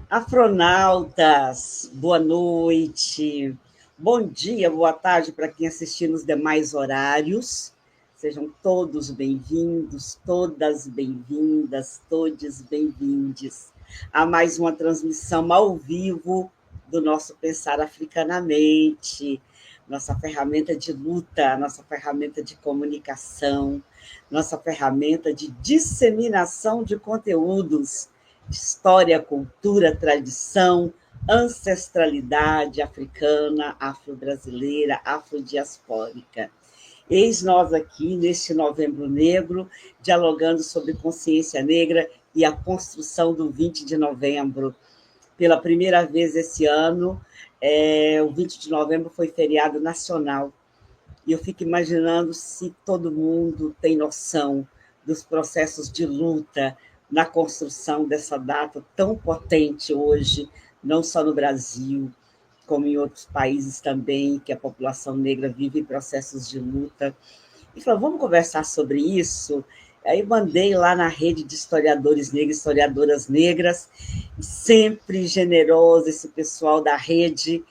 Afronautas, boa noite, bom dia, boa tarde para quem assistir nos demais horários. Sejam todos bem-vindos, todas bem-vindas, todos bem-vindes a mais uma transmissão ao vivo do nosso Pensar Africanamente, nossa ferramenta de luta, nossa ferramenta de comunicação, nossa ferramenta de disseminação de conteúdos, história, cultura, tradição, ancestralidade africana, afro-brasileira, afrodiaspórica. Eis nós aqui, neste Novembro Negro, dialogando sobre consciência negra e a construção do 20 de novembro. Pela primeira vez esse ano, o 20 de novembro foi feriado nacional. E eu fico imaginando se todo mundo tem noção dos processos de luta na construção dessa data tão potente hoje, não só no Brasil, como em outros países também, que a população negra vive processos de luta. E falou, vamos conversar sobre isso? Aí mandei lá na rede de historiadores negros, historiadoras negras, sempre generoso esse pessoal da rede.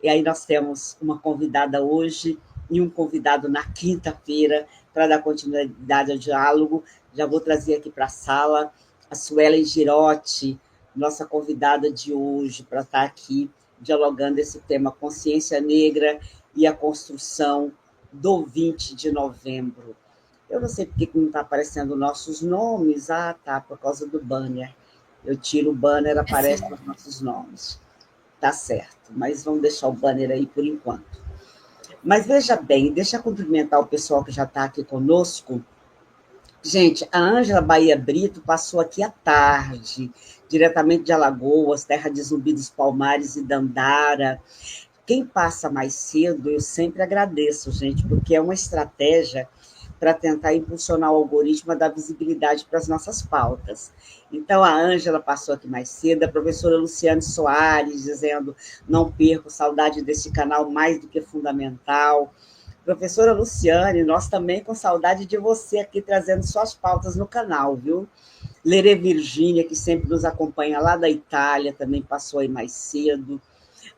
E aí nós temos uma convidada hoje e um convidado na quinta-feira para dar continuidade ao diálogo. Já vou trazer aqui para a sala a Suelen Girotti, nossa convidada de hoje, para estar aqui dialogando esse tema consciência negra e a construção do 20 de novembro. Eu não sei por que não está aparecendo nossos nomes. Ah, tá, por causa do banner. Eu tiro o banner, aparecem os nossos nomes. Tá certo, mas vamos deixar o banner aí por enquanto. Mas veja bem, deixa eu cumprimentar o pessoal que já está aqui conosco. Gente, a Ângela Bahia Brito passou aqui à tarde, diretamente de Alagoas, terra de Zumbi dos Palmares e Dandara. Quem passa mais cedo, eu sempre agradeço, gente, porque é uma estratégia para tentar impulsionar o algoritmo a dar visibilidade para as nossas pautas. Então, a Ângela passou aqui mais cedo, a professora Luciane Soares, dizendo, não perco, saudade desse canal mais do que fundamental. Professora Luciane, nós também com saudade de você aqui, trazendo suas pautas no canal, viu? Lerê Virgínia, que sempre nos acompanha lá da Itália, também passou aí mais cedo.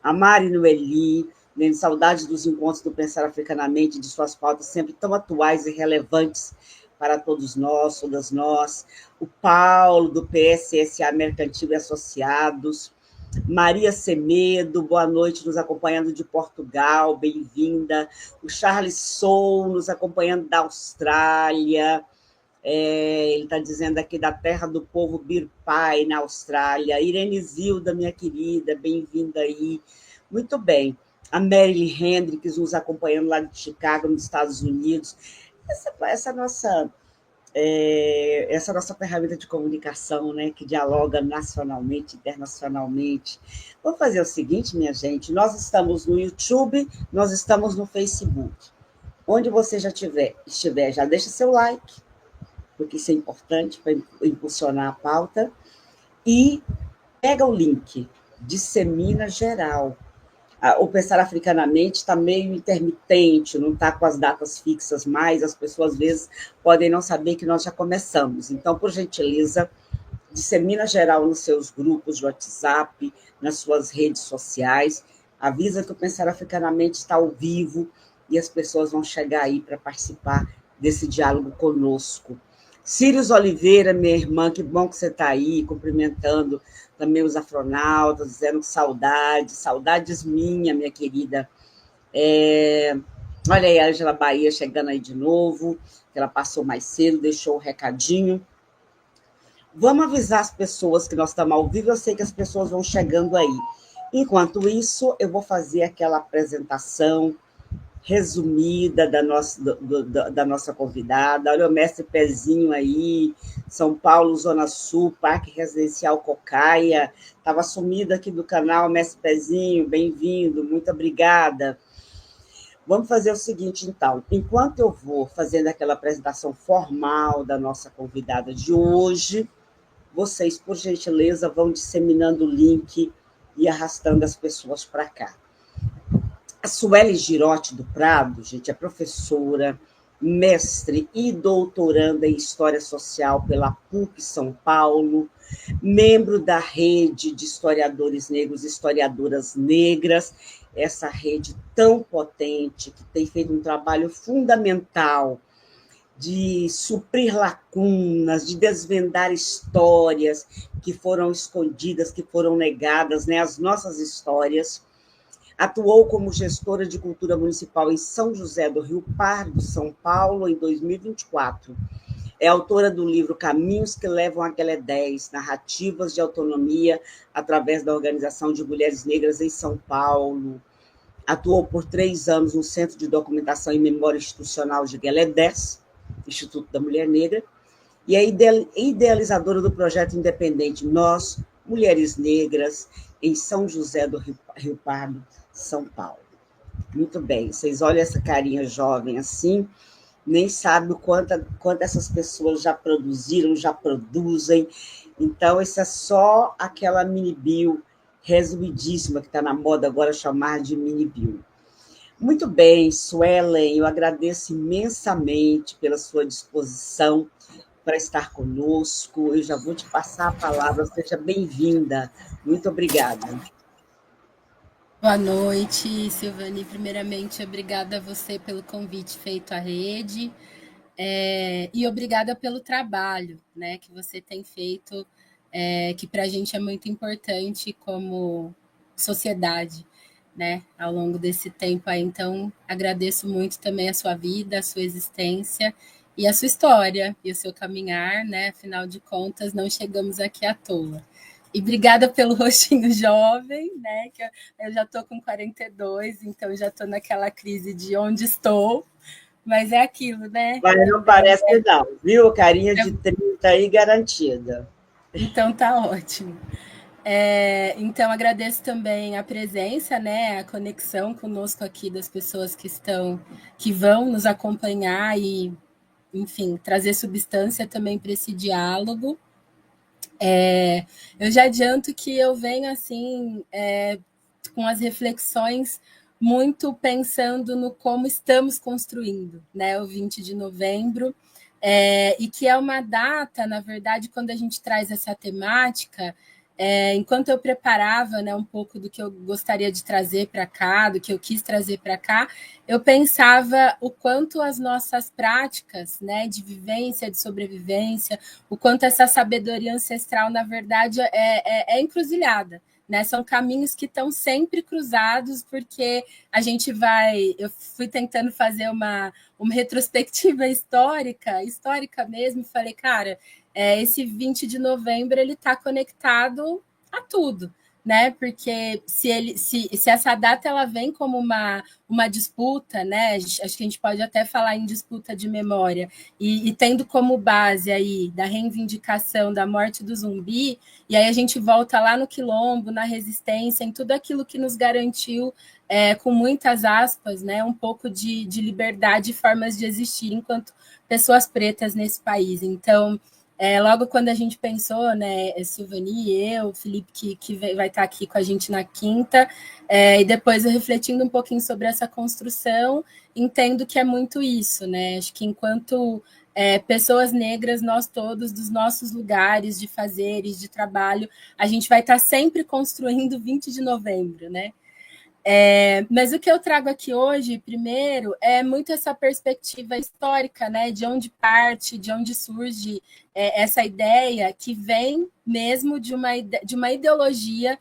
A Mari Noeli, né, saudade dos encontros do Pensar Africanamente, de suas pautas sempre tão atuais e relevantes para todos nós, todas nós. O Paulo, do PSSA Mercantil e Associados. Maria Semedo, boa noite, nos acompanhando de Portugal, bem-vinda. O Charles Sou, nos acompanhando da Austrália. Ele está dizendo aqui da terra do povo Birpai, na Austrália. Irene Zilda, minha querida, bem-vinda aí. Muito bem. A Marilyn Hendricks nos acompanhando lá de Chicago, nos Estados Unidos. Essa nossa ferramenta de comunicação, né, que dialoga nacionalmente, internacionalmente. Vou fazer o seguinte, minha gente, nós estamos no YouTube, nós estamos no Facebook. Onde você já estiver, já deixa seu like, porque isso é importante para impulsionar a pauta, e pega o link, dissemina geral. O Pensar Africanamente está meio intermitente, não está com as datas fixas mais, as pessoas às vezes podem não saber que nós já começamos. Então, por gentileza, dissemina geral nos seus grupos de WhatsApp, nas suas redes sociais, avisa que o Pensar Africanamente está ao vivo e as pessoas vão chegar aí para participar desse diálogo conosco. Sírios Oliveira, minha irmã, que bom que você está aí, cumprimentando também os afronautas, dizendo saudades minha querida. Olha aí a Ângela Bahia chegando aí de novo, que ela passou mais cedo, deixou o recadinho. Vamos avisar as pessoas que nós estamos ao vivo, eu sei que as pessoas vão chegando aí. Enquanto isso, eu vou fazer aquela apresentação resumida da nossa convidada. Olha o mestre Pezinho aí, São Paulo, Zona Sul, Parque Residencial Cocaia. Estava sumido aqui do canal, mestre Pezinho, bem-vindo, muito obrigada. Vamos fazer o seguinte, então. Enquanto eu vou fazendo aquela apresentação formal da nossa convidada de hoje, vocês, por gentileza, vão disseminando o link e arrastando as pessoas para cá. A Sueli Girotti do Prado, gente, é professora, mestre e doutoranda em História Social pela PUC São Paulo, membro da rede de historiadores negros e historiadoras negras, essa rede tão potente que tem feito um trabalho fundamental de suprir lacunas, de desvendar histórias que foram escondidas, que foram negadas, né, as nossas histórias. Atuou como gestora de cultura municipal em São José do Rio Pardo, São Paulo, em 2024. É autora do livro Caminhos que Levam a Gueledés, Narrativas de Autonomia através da Organização de Mulheres Negras em São Paulo. Atuou por 3 anos no Centro de Documentação e Memória Institucional de Gueledés, Instituto da Mulher Negra, e é idealizadora do projeto independente Nós, Mulheres Negras, em São José do Rio Pardo, São Paulo. Muito bem, vocês olham essa carinha jovem assim, nem sabem o quanto essas pessoas já produziram, já produzem. Então, essa é só aquela mini bio resumidíssima que está na moda agora chamar de mini bio. Muito bem, Suelen, eu agradeço imensamente pela sua disposição para estar conosco. Eu já vou te passar a palavra, seja bem-vinda. Muito obrigada. Boa noite, Silvane. Primeiramente, obrigada a você pelo convite feito à rede e obrigada pelo trabalho, né, que você tem feito, que para a gente é muito importante como sociedade, né, ao longo desse tempo aí. Então, agradeço muito também a sua vida, a sua existência e a sua história e o seu caminhar, né? Afinal de contas, não chegamos aqui à toa. E obrigada pelo rostinho jovem, né? Que eu já estou com 42, então já estou naquela crise de onde estou, mas é aquilo, né? Mas não Também. parece não, viu? Carinha de 30 aí garantida. Então tá ótimo. Então agradeço também a presença, né? A conexão conosco aqui das pessoas que vão nos acompanhar e, enfim, trazer substância também para esse diálogo. Eu já adianto que eu venho assim com as reflexões muito pensando no como estamos construindo, né? O 20 de novembro, e que é uma data, na verdade, quando a gente traz essa temática. Enquanto eu preparava, né, um pouco do que eu gostaria de trazer para cá, do que eu quis trazer para cá, eu pensava o quanto as nossas práticas, né, de vivência, de sobrevivência, o quanto essa sabedoria ancestral, na verdade, é encruzilhada. Né? São caminhos que estão sempre cruzados, porque a gente vai. Eu fui tentando fazer uma retrospectiva histórica mesmo, e falei, cara, esse 20 de novembro ele está conectado a tudo. Né? Porque se essa data ela vem como uma disputa, né? Acho que a gente pode até falar em disputa de memória, e tendo como base aí da reivindicação da morte do zumbi, e aí a gente volta lá no quilombo, na resistência, em tudo aquilo que nos garantiu, com muitas aspas, né, um pouco de liberdade e formas de existir enquanto pessoas pretas nesse país. Então, logo quando a gente pensou, né, Silvani, eu, Felipe, que vai estar aqui com a gente na quinta, e depois eu refletindo um pouquinho sobre essa construção, entendo que é muito isso, né? Acho que enquanto pessoas negras, nós todos, dos nossos lugares de fazeres, de trabalho, a gente vai estar sempre construindo 20 de novembro, né? Mas o que eu trago aqui hoje, primeiro, é muito essa perspectiva histórica, né? De onde parte, de onde surge essa ideia que vem mesmo de uma ideologia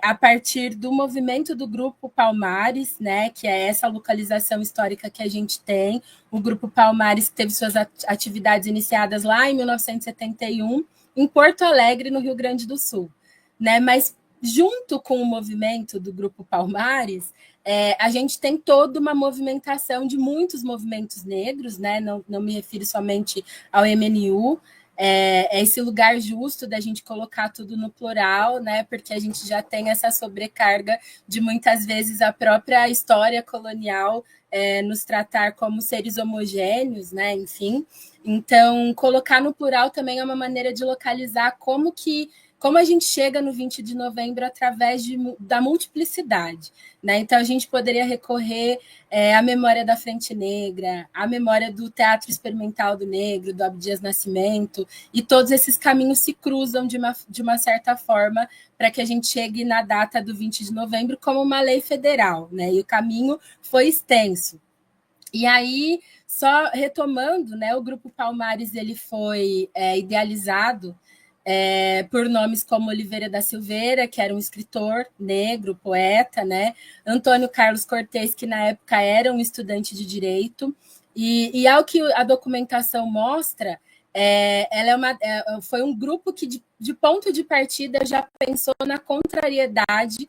a partir do movimento do Grupo Palmares, né? Que é essa localização histórica que a gente tem. O Grupo Palmares teve suas atividades iniciadas lá em 1971, em Porto Alegre, no Rio Grande do Sul. Né? Mas junto com o movimento do Grupo Palmares, a gente tem toda uma movimentação de muitos movimentos negros, né? Não me refiro somente ao MNU, é esse lugar justo da gente colocar tudo no plural, né? Porque a gente já tem essa sobrecarga de muitas vezes a própria história colonial nos tratar como seres homogêneos, né? Enfim. Então, colocar no plural também é uma maneira de localizar como a gente chega no 20 de novembro através da multiplicidade. Né? Então, a gente poderia recorrer à memória da Frente Negra, à memória do Teatro Experimental do Negro, do Abdias Nascimento, e todos esses caminhos se cruzam de uma certa forma para que a gente chegue na data do 20 de novembro como uma lei federal. Né? E o caminho foi extenso. E aí, só retomando, né, o Grupo Palmares ele foi idealizado por nomes como Oliveira da Silveira, que era um escritor negro, poeta, né? Antônio Carlos Cortez, que na época era um estudante de direito, e ao que a documentação mostra, foi um grupo que, de ponto de partida, já pensou na contrariedade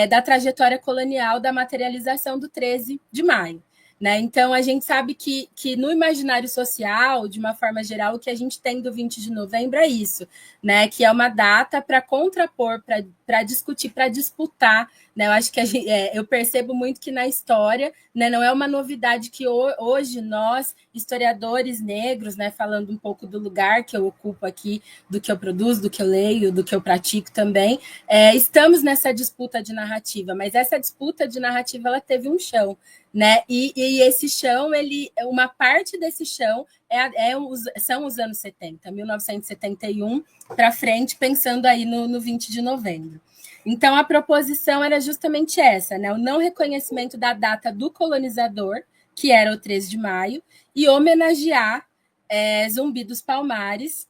da trajetória colonial da materialização do 13 de maio. Né? Então, a gente sabe que no imaginário social, de uma forma geral, o que a gente tem do 20 de novembro é isso, né? Que é uma data para contrapor, para discutir, para disputar. Né? Eu acho que eu percebo muito que na história, né, não é uma novidade que hoje nós, historiadores negros, né, falando um pouco do lugar que eu ocupo aqui, do que eu produzo, do que eu leio, do que eu pratico também, estamos nessa disputa de narrativa, mas essa disputa de narrativa ela teve um chão. Né? E esse chão, uma parte desse chão são os anos 70, 1971 para frente, pensando aí no 20 de novembro. Então, a proposição era justamente essa, né? O não reconhecimento da data do colonizador, que era o 13 de maio, e homenagear Zumbi dos Palmares,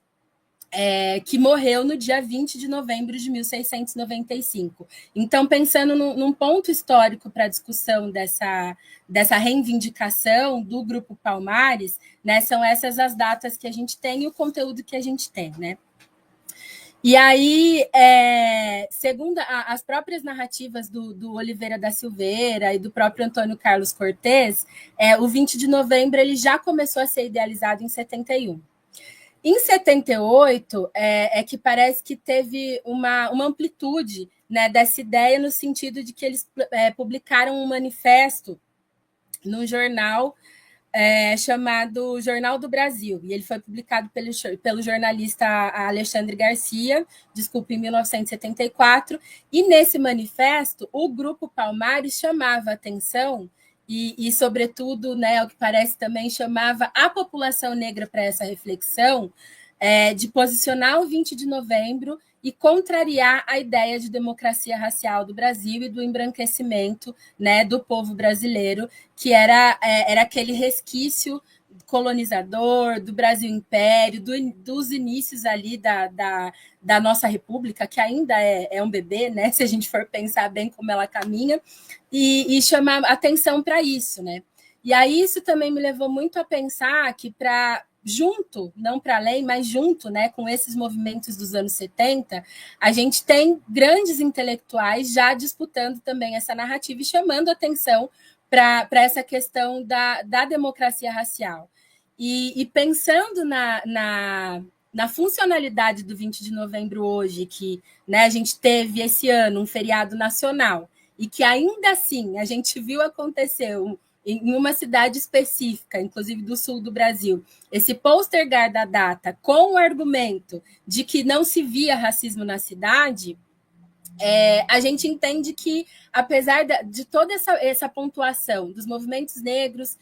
que morreu no dia 20 de novembro de 1695. Então, pensando num ponto histórico para a discussão dessa reivindicação do Grupo Palmares, né, são essas as datas que a gente tem e o conteúdo que a gente tem. Né? E aí, segundo as próprias narrativas do Oliveira da Silveira e do próprio Antônio Carlos Cortez, o 20 de novembro ele já começou a ser idealizado em 71. Em 78, que parece que teve uma amplitude, né, dessa ideia, no sentido de que eles publicaram um manifesto num jornal chamado Jornal do Brasil, e ele foi publicado pelo jornalista Alexandre Garcia, em 1974, e nesse manifesto, o Grupo Palmares chamava a atenção e, sobretudo, né, ao que parece também, chamava a população negra para essa reflexão de posicionar o 20 de novembro e contrariar a ideia de democracia racial do Brasil e do embranquecimento, né, do povo brasileiro, que era aquele resquício colonizador, do Brasil Império, dos inícios ali da nossa república, que ainda é um bebê, né, se a gente for pensar bem como ela caminha, e chamar atenção para isso. Né? E aí isso também me levou muito a pensar que junto, não para além, mas junto, né, com esses movimentos dos anos 70, a gente tem grandes intelectuais já disputando também essa narrativa e chamando atenção para essa questão da democracia racial. E pensando na funcionalidade do 20 de novembro hoje, que, né, a gente teve esse ano um feriado nacional, e que ainda assim a gente viu acontecer em uma cidade específica, inclusive do sul do Brasil, esse postergar da data com o argumento de que não se via racismo na cidade, a gente entende que, apesar de toda essa pontuação dos movimentos negros,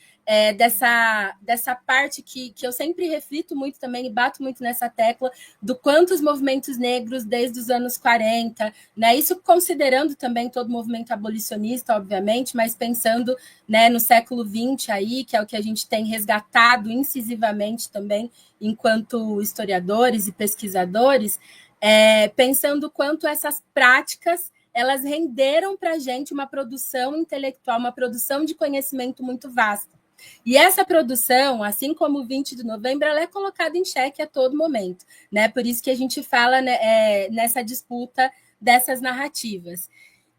dessa parte que eu sempre reflito muito também e bato muito nessa tecla, do quanto os movimentos negros desde os anos 40, né, isso considerando também todo o movimento abolicionista, obviamente, mas pensando, né, no século XX aí, que é o que a gente tem resgatado incisivamente também enquanto historiadores e pesquisadores, pensando o quanto essas práticas elas renderam para a gente uma produção intelectual, uma produção de conhecimento muito vasta. E essa produção, assim como o 20 de novembro, ela é colocada em xeque a todo momento. Né? Por isso que a gente fala, né, nessa disputa dessas narrativas.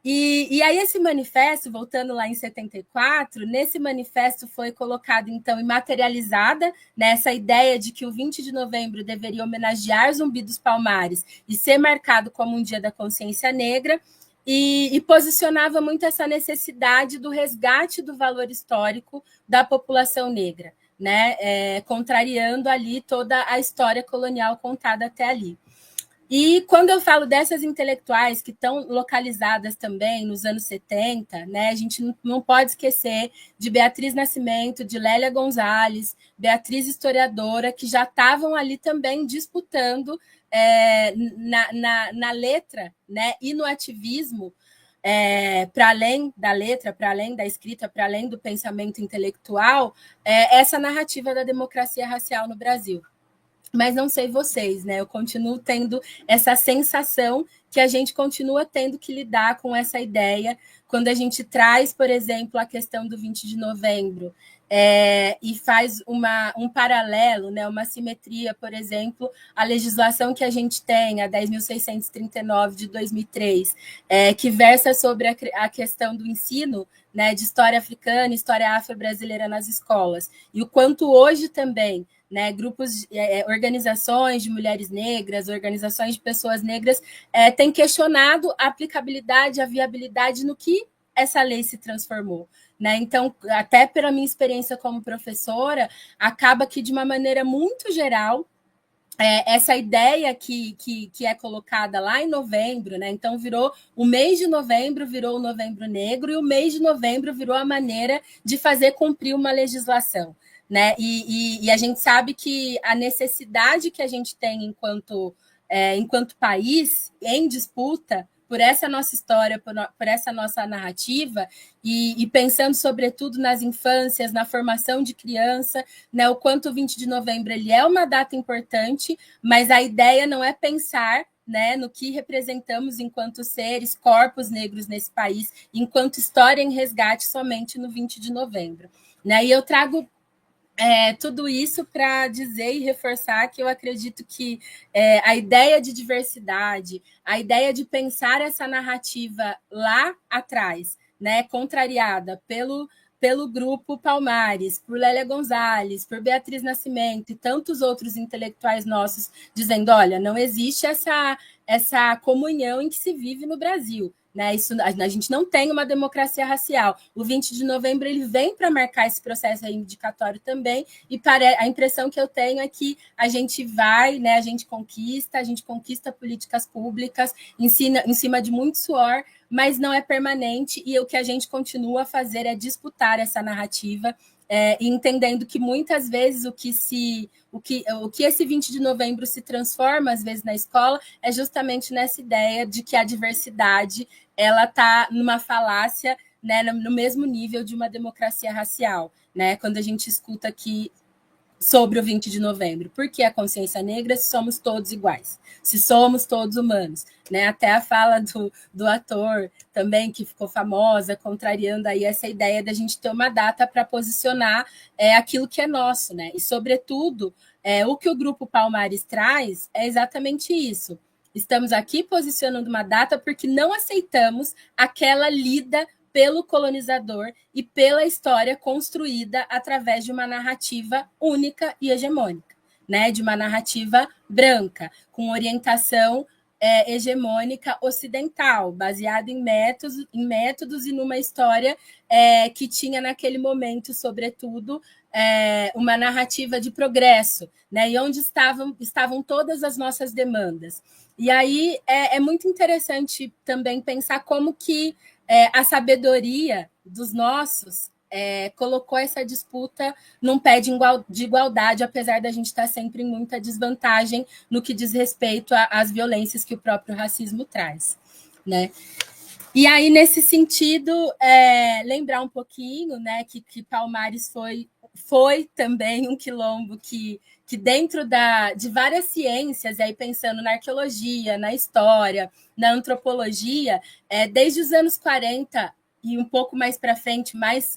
E aí esse manifesto, voltando lá em 74, nesse manifesto foi colocado, então, e materializada nessa ideia de que o 20 de novembro deveria homenagear Zumbi dos Palmares e ser marcado como um dia da consciência negra, e posicionava muito essa necessidade do resgate do valor histórico da população negra, né? Contrariando ali toda a história colonial contada até ali. E quando eu falo dessas intelectuais que estão localizadas também nos anos 70, né, a gente não pode esquecer de Beatriz Nascimento, de Lélia Gonzalez, Beatriz historiadora, que já estavam ali também disputando na letra, né, e no ativismo, para além da letra, para além da escrita, para além do pensamento intelectual, essa narrativa da democracia racial no Brasil. Mas não sei vocês, né? Eu continuo tendo essa sensação que a gente continua tendo que lidar com essa ideia quando a gente traz, por exemplo, a questão do 20 de novembro e faz um paralelo, né, uma simetria, por exemplo, a legislação que a gente tem, a 10.639 de 2003, que versa sobre a questão do ensino, né, de história africana, história afro-brasileira nas escolas, e o quanto hoje também, né, grupos, organizações de mulheres negras, organizações de pessoas negras têm questionado a aplicabilidade, a viabilidade no que essa lei se transformou. Né? Então, até pela minha experiência como professora, acaba que, de uma maneira muito geral, essa ideia que é colocada lá em novembro, né? Então virou o mês de novembro, virou o Novembro Negro, e o mês de novembro virou a maneira de fazer cumprir uma legislação. Né? E a gente sabe que a necessidade que a gente tem enquanto país em disputa por essa nossa história, por essa nossa narrativa, e pensando sobretudo nas infâncias, na formação de criança, né, o quanto o 20 de novembro ele é uma data importante, mas a ideia não é pensar, né, no que representamos enquanto seres, corpos negros nesse país, enquanto história em resgate somente no 20 de novembro. Né? E eu trago tudo isso para dizer e reforçar que eu acredito que a ideia de diversidade, a ideia de pensar essa narrativa lá atrás, né, contrariada pelo grupo Palmares, por Lélia Gonzalez, por Beatriz Nascimento e tantos outros intelectuais nossos, dizendo, olha, não existe essa comunhão em que se vive no Brasil. Né, isso, a gente não tem uma democracia racial. O 20 de novembro ele vem para marcar esse processo reivindicatório também, e a impressão que eu tenho é que a gente vai, né, a gente conquista políticas públicas em cima de muito suor, mas não é permanente, e o que a gente continua a fazer é disputar essa narrativa, entendendo que muitas vezes o que esse 20 de novembro se transforma, às vezes, na escola, é justamente nessa ideia de que a diversidade ela está numa falácia, né, no mesmo nível de uma democracia racial. Né? Quando a gente escuta aqui sobre o 20 de novembro, porque a consciência negra, se somos todos iguais, se somos todos humanos. Né? Até a fala do ator também, que ficou famosa, contrariando aí essa ideia da gente ter uma data para posicionar aquilo que é nosso. Né? E, sobretudo, o que o Grupo Palmares traz é exatamente isso. Estamos aqui posicionando uma data porque não aceitamos aquela lida pelo colonizador e pela história construída através de uma narrativa única e hegemônica, né? De uma narrativa branca, com orientação hegemônica ocidental, baseada em métodos e numa história que tinha naquele momento, sobretudo, uma narrativa de progresso, né? E onde estavam todas as nossas demandas. E aí é muito interessante também pensar como que a sabedoria dos nossos colocou essa disputa num pé de igualdade, apesar da gente estar sempre em muita desvantagem no que diz respeito às violências que o próprio racismo traz. Né? E aí, nesse sentido, lembrar um pouquinho, né, que Palmares foi também um quilombo que dentro de várias ciências, aí pensando na arqueologia, na história, na antropologia, desde os anos 40 e um pouco mais para frente, mais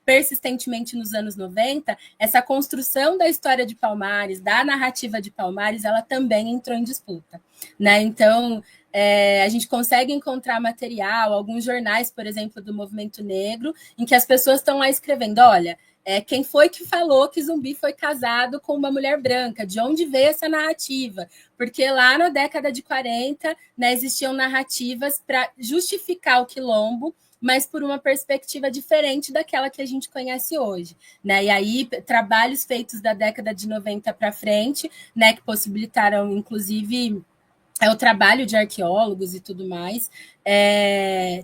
persistentemente nos anos 90, essa construção da história de Palmares, da narrativa de Palmares, ela também entrou em disputa. Né? Então, a gente consegue encontrar material, alguns jornais, por exemplo, do movimento negro, em que as pessoas estão lá escrevendo, olha, Quem foi que falou que Zumbi foi casado com uma mulher branca? De onde veio essa narrativa? Porque lá na década de 40, né, existiam narrativas para justificar o quilombo, mas por uma perspectiva diferente daquela que a gente conhece hoje, né? E aí, trabalhos feitos da década de 90 para frente, né, que possibilitaram, inclusive, o trabalho de arqueólogos e tudo mais,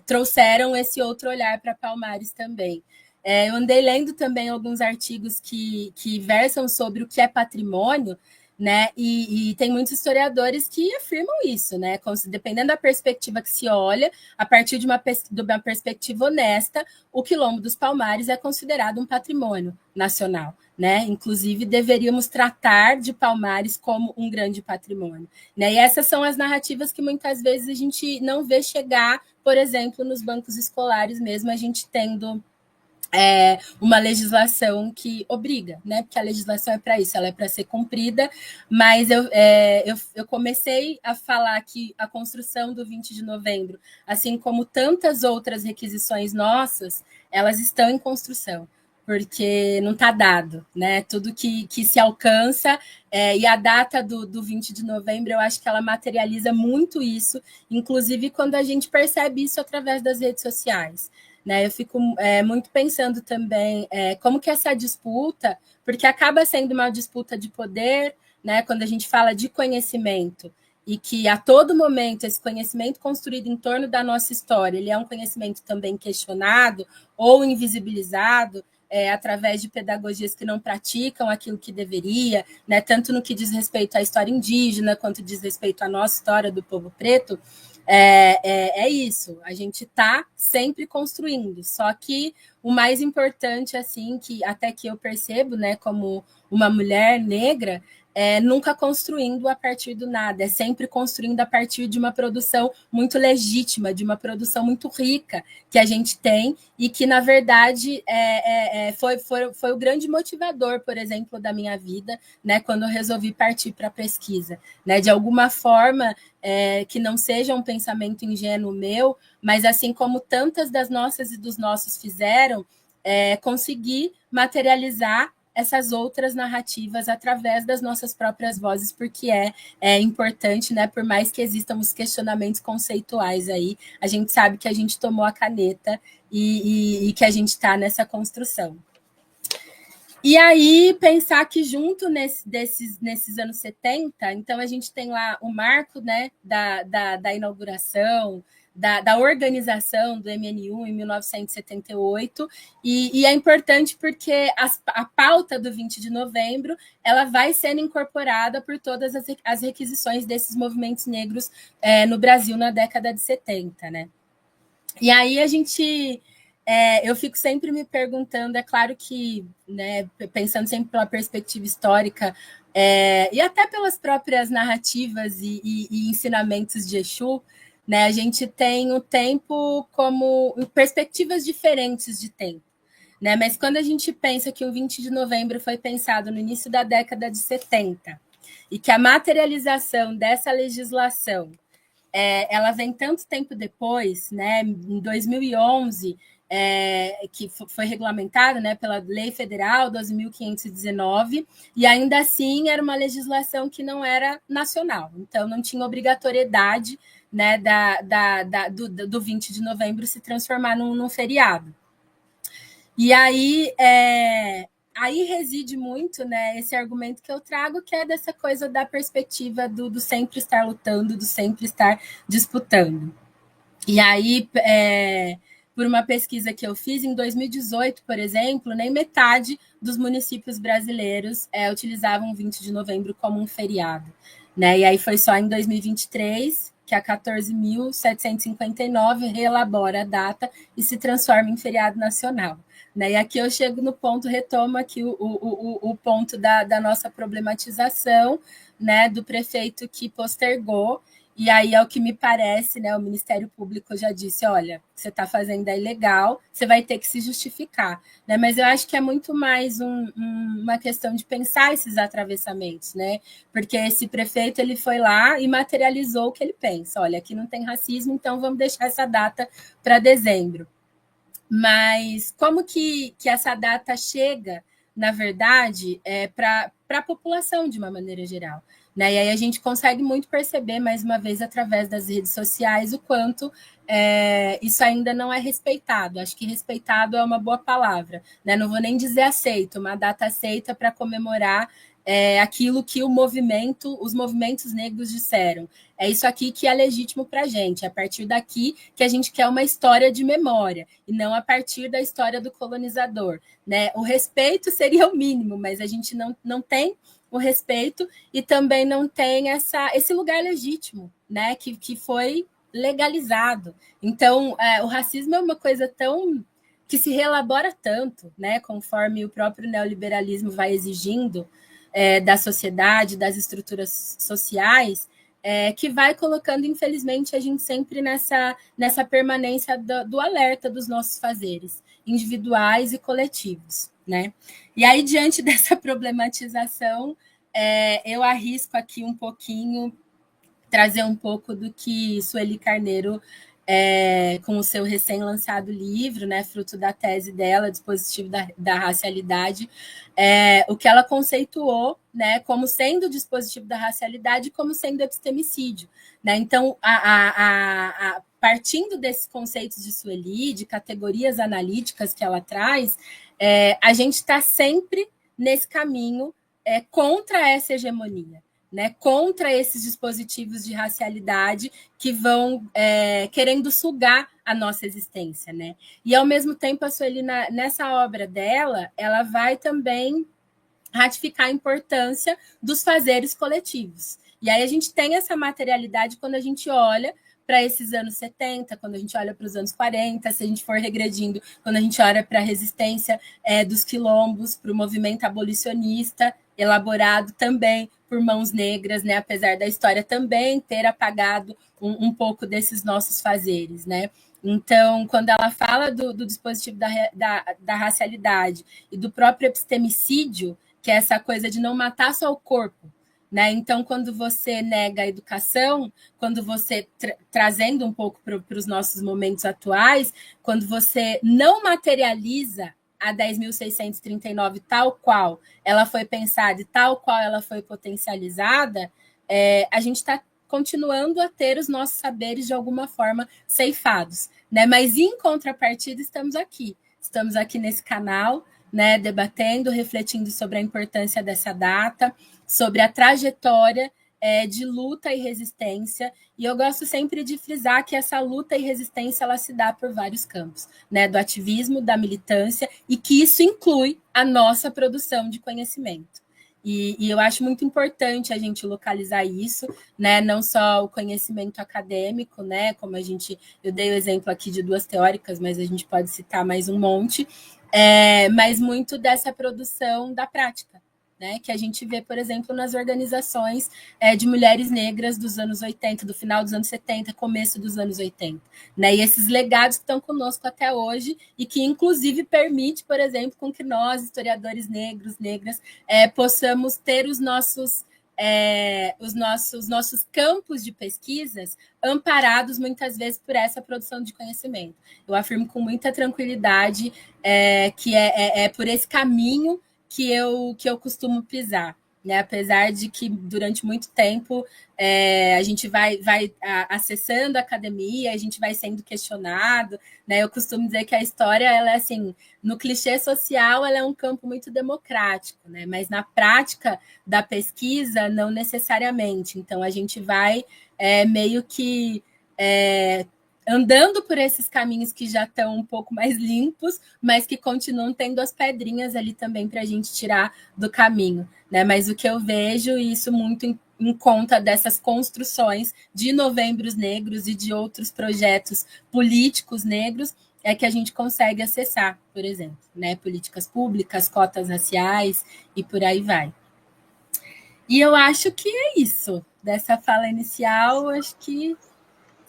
trouxeram esse outro olhar para Palmares também. Eu andei lendo também alguns artigos que versam sobre o que é patrimônio, né? E tem muitos historiadores que afirmam isso, né? Dependendo da perspectiva que se olha, a partir de uma perspectiva honesta, o Quilombo dos Palmares é considerado um patrimônio nacional, né? Inclusive, deveríamos tratar de Palmares como um grande patrimônio, né? E essas são as narrativas que muitas vezes a gente não vê chegar, por exemplo, nos bancos escolares mesmo, a gente tendo uma legislação que obriga, né? Porque a legislação é para isso, ela é para ser cumprida, mas eu comecei a falar que a construção do 20 de novembro, assim como tantas outras requisições nossas, elas estão em construção, porque não está dado, né? Tudo que se alcança, e a data do 20 de novembro, eu acho que ela materializa muito isso, inclusive quando a gente percebe isso através das redes sociais. Né, eu fico muito pensando também como que essa disputa, porque acaba sendo uma disputa de poder, né, quando a gente fala de conhecimento, e que a todo momento esse conhecimento construído em torno da nossa história, ele é um conhecimento também questionado ou invisibilizado, através de pedagogias que não praticam aquilo que deveria, né, tanto no que diz respeito à história indígena, quanto diz respeito à nossa história do povo preto. Isso, a gente está sempre construindo, só que o mais importante, assim, que até que eu percebo, né, como uma mulher negra, nunca construindo a partir do nada, é sempre construindo a partir de uma produção muito legítima, de uma produção muito rica que a gente tem e que, na verdade, foi o grande motivador, por exemplo, da minha vida, né, quando eu resolvi partir para a pesquisa. Né, de alguma forma, que não seja um pensamento ingênuo meu, mas assim como tantas das nossas e dos nossos fizeram, conseguir materializar essas outras narrativas através das nossas próprias vozes, porque é importante, né? Por mais que existam os questionamentos conceituais aí, a gente sabe que a gente tomou a caneta e que a gente está nessa construção. E aí, pensar que junto nesses anos 70, então a gente tem lá o marco, né, da inauguração, da organização do MNU em 1978, e é importante porque a pauta do 20 de novembro ela vai sendo incorporada por todas as requisições desses movimentos negros no Brasil na década de 70, né? E aí a gente... eu fico sempre me perguntando, é claro que, né, pensando sempre pela perspectiva histórica, e até pelas próprias narrativas e ensinamentos de Exu, né, a gente tem o tempo como perspectivas diferentes de tempo. Né? Mas quando a gente pensa que o 20 de novembro foi pensado no início da década de 70 e que a materialização dessa legislação ela vem tanto tempo depois, né, em 2011, que foi regulamentado, né, pela Lei Federal 12.519, e ainda assim era uma legislação que não era nacional, então não tinha obrigatoriedade, né, do 20 de novembro se transformar num feriado. E aí reside muito, né, esse argumento que eu trago, que é dessa coisa da perspectiva do sempre estar lutando, do sempre estar disputando. E aí, por uma pesquisa que eu fiz em 2018, por exemplo, nem metade dos municípios brasileiros utilizavam o 20 de novembro como um feriado. Né? E aí foi só em 2023 que a 14.759 reelabora a data e se transforma em feriado nacional. Né? E aqui eu chego no ponto, retomo aqui o ponto da nossa problematização, né, do prefeito que postergou, e aí, ao que me parece, né, o Ministério Público já disse, olha, você está fazendo é ilegal, você vai ter que se justificar. Né? Mas eu acho que é muito mais uma questão de pensar esses atravessamentos, né? Porque esse prefeito ele foi lá e materializou o que ele pensa. Olha, aqui não tem racismo, então vamos deixar essa data para dezembro. Mas como que essa data chega, na verdade, para a população de uma maneira geral? Né? E aí a gente consegue muito perceber, mais uma vez, através das redes sociais, o quanto isso ainda não é respeitado. Acho que respeitado é uma boa palavra. Né? Não vou nem dizer aceito, uma data aceita para comemorar aquilo que os movimentos negros disseram. É isso aqui que é legítimo para a gente. É a partir daqui que a gente quer uma história de memória, e não a partir da história do colonizador. Né? O respeito seria o mínimo, mas a gente não tem o respeito e também não tem esse lugar legítimo, né? que foi legalizado. Então, o racismo é uma coisa tão que se relabora tanto, né? Conforme o próprio neoliberalismo vai exigindo da sociedade, das estruturas sociais, que vai colocando, infelizmente, a gente sempre nessa permanência do alerta dos nossos fazeres, individuais e coletivos. Né? E aí, diante dessa problematização, eu arrisco aqui um pouquinho, trazer um pouco do que Sueli Carneiro, com o seu recém-lançado livro, né, fruto da tese dela, Dispositivo da Racialidade, o que ela conceituou, né, como sendo o dispositivo da racialidade, como sendo epistemicídio. Né? Então, partindo desses conceitos de Sueli, de categorias analíticas que ela traz, a gente está sempre nesse caminho contra essa hegemonia. Né, contra esses dispositivos de racialidade que vão querendo sugar a nossa existência. Né? E, ao mesmo tempo, a Sueli, nessa obra dela, ela vai também ratificar a importância dos fazeres coletivos. E aí a gente tem essa materialidade quando a gente olha para esses anos 70, quando a gente olha para os anos 40, se a gente for regredindo, quando a gente olha para a resistência dos quilombos, para o movimento abolicionista, elaborado também por mãos negras, né? Apesar da história também ter apagado um pouco desses nossos fazeres. Né? Então, quando ela fala do dispositivo da racialidade e do próprio epistemicídio, que é essa coisa de não matar só o corpo. Né? Então, quando você nega a educação, quando você, trazendo um pouco para os nossos momentos atuais, quando você não materializa a 10.639 tal qual ela foi pensada e tal qual ela foi potencializada, a gente está continuando a ter os nossos saberes de alguma forma ceifados. Né? Mas, em contrapartida, estamos aqui nesse canal, né, debatendo, refletindo sobre a importância dessa data, sobre a trajetória de luta e resistência. E eu gosto sempre de frisar que essa luta e resistência ela se dá por vários campos, né, do ativismo, da militância, e que isso inclui a nossa produção de conhecimento. E eu acho muito importante a gente localizar isso, né? Não só o conhecimento acadêmico, né? Como eu dei o exemplo aqui de duas teóricas, mas a gente pode citar mais um monte, mas muito dessa produção da prática, né? Que a gente vê, por exemplo, nas organizações de mulheres negras dos anos 80, do final dos anos 70, começo dos anos 80. Né? E esses legados que estão conosco até hoje e que, inclusive, permite, por exemplo, com que nós, historiadores negros, negras, possamos ter os nossos campos de pesquisas amparados muitas vezes por essa produção de conhecimento. Eu afirmo com muita tranquilidade que é por esse caminho que eu costumo pisar. Né? Apesar de que durante muito tempo a gente vai acessando a academia, a gente vai sendo questionado. Né? Eu costumo dizer que a história, ela é assim, no clichê social, ela é um campo muito democrático, né? Mas na prática da pesquisa, não necessariamente. Então, a gente vai meio que andando por esses caminhos que já estão um pouco mais limpos, mas que continuam tendo as pedrinhas ali também para a gente tirar do caminho. Né? Mas o que eu vejo, e isso muito em conta dessas construções de Novembros Negros e de outros projetos políticos negros, é que a gente consegue acessar, por exemplo, né? Políticas públicas, cotas raciais e por aí vai. E eu acho que é isso. Dessa fala inicial, acho que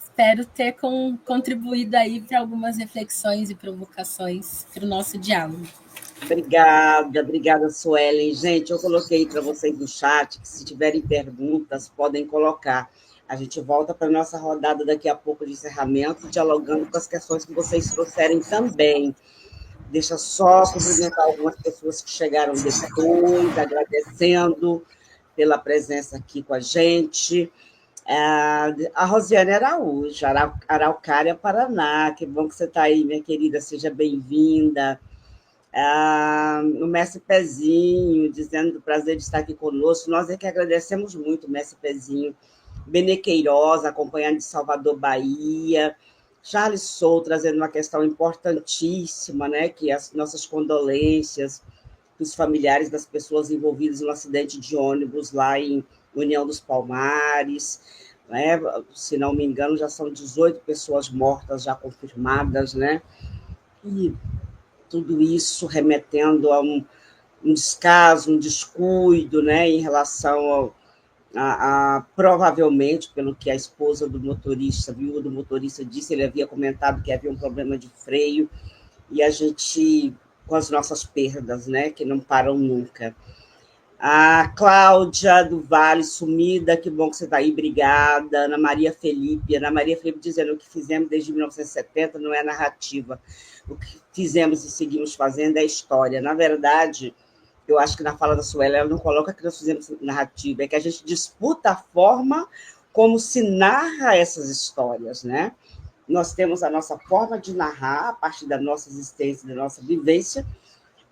espero ter contribuído aí para algumas reflexões e provocações para o nosso diálogo. Obrigada, Suelen. Gente, eu coloquei para vocês no chat que se tiverem perguntas, podem colocar. A gente volta para a nossa rodada daqui a pouco de encerramento, dialogando com as questões que vocês trouxerem também. Deixa só cumprimentar algumas pessoas que chegaram depois, agradecendo pela presença aqui com a gente. A Rosiane Araújo, Araucária, Paraná. Que bom que você está aí, minha querida. Seja bem-vinda. O Mestre Pezinho, dizendo do prazer de estar aqui conosco. Nós é que agradecemos muito, Mestre Pezinho. Bene Queiroz, acompanhando de Salvador, Bahia. Charles Sou, trazendo uma questão importantíssima, né? Que as nossas condolências dos familiares das pessoas envolvidas no acidente de ônibus lá em União dos Palmares. Né? Se não me engano, já são 18 pessoas mortas, já confirmadas, né? E tudo isso remetendo a um descaso, um descuido, né, em relação provavelmente, pelo que a esposa do motorista, a viúva do motorista disse, ele havia comentado que havia um problema de freio, e a gente, com as nossas perdas, né, que não param nunca. A Cláudia do Vale, sumida, que bom que você está aí, obrigada. Ana Maria Felipe dizendo: o que fizemos desde 1970 não é narrativa, o que fizemos e seguimos fazendo é história. Na verdade, eu acho que na fala da Suela ela não coloca que nós fizemos narrativa, é que a gente disputa a forma como se narra essas histórias, né? Nós temos a nossa forma de narrar, a partir da nossa existência, da nossa vivência,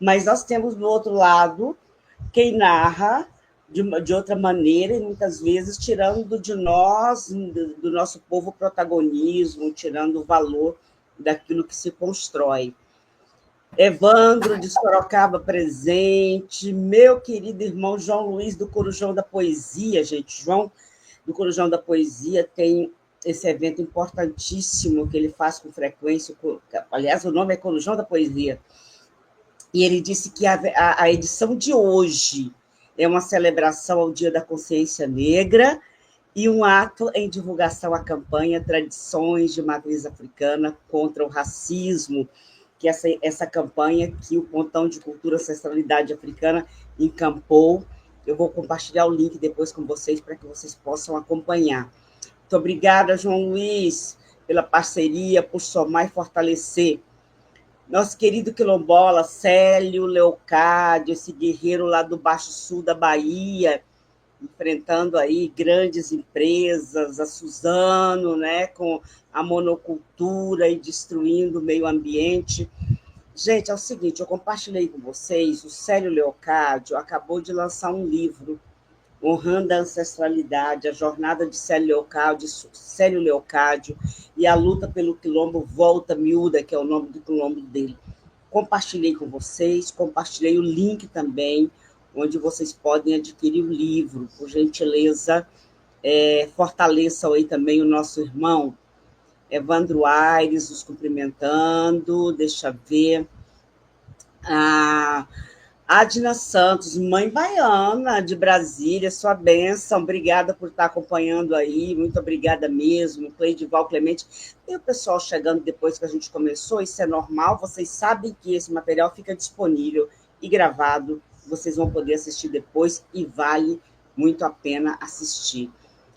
mas nós temos, do outro lado, quem narra de outra maneira, e muitas vezes tirando de nós, do nosso povo, protagonismo, tirando o valor daquilo que se constrói. Evandro de Sorocaba presente, meu querido irmão João Luiz do Corujão da Poesia, gente. João do Corujão da Poesia tem esse evento importantíssimo que ele faz com frequência, aliás, o nome é Corujão da Poesia, e ele disse que a edição de hoje é uma celebração ao Dia da Consciência Negra e um ato em divulgação à campanha Tradições de Matriz Africana contra o Racismo, que essa campanha que o Pontão de Cultura Ancestralidade Africana encampou. Eu vou compartilhar o link depois com vocês para que vocês possam acompanhar. Muito obrigada, João Luiz, pela parceria, por somar e fortalecer. Nosso querido quilombola, Célio Leocádio, esse guerreiro lá do Baixo Sul da Bahia, enfrentando aí grandes empresas, a Suzano, né, com a monocultura e destruindo o meio ambiente. Gente, é o seguinte, eu compartilhei com vocês, o Célio Leocádio acabou de lançar um livro honrando a ancestralidade, a jornada de Célio Leocádio e a luta pelo quilombo Volta Miúda, que é o nome do quilombo dele. Compartilhei com vocês, compartilhei o link também, onde vocês podem adquirir o livro. Por gentileza, fortaleçam aí também o nosso irmão Evandro Aires, nos cumprimentando, deixa ver. Adna Santos, mãe baiana de Brasília, sua bênção, obrigada por estar acompanhando aí, muito obrigada mesmo, Cleidival Clemente. Tem o pessoal chegando depois que a gente começou, isso é normal, vocês sabem que esse material fica disponível e gravado, vocês vão poder assistir depois e vale muito a pena assistir.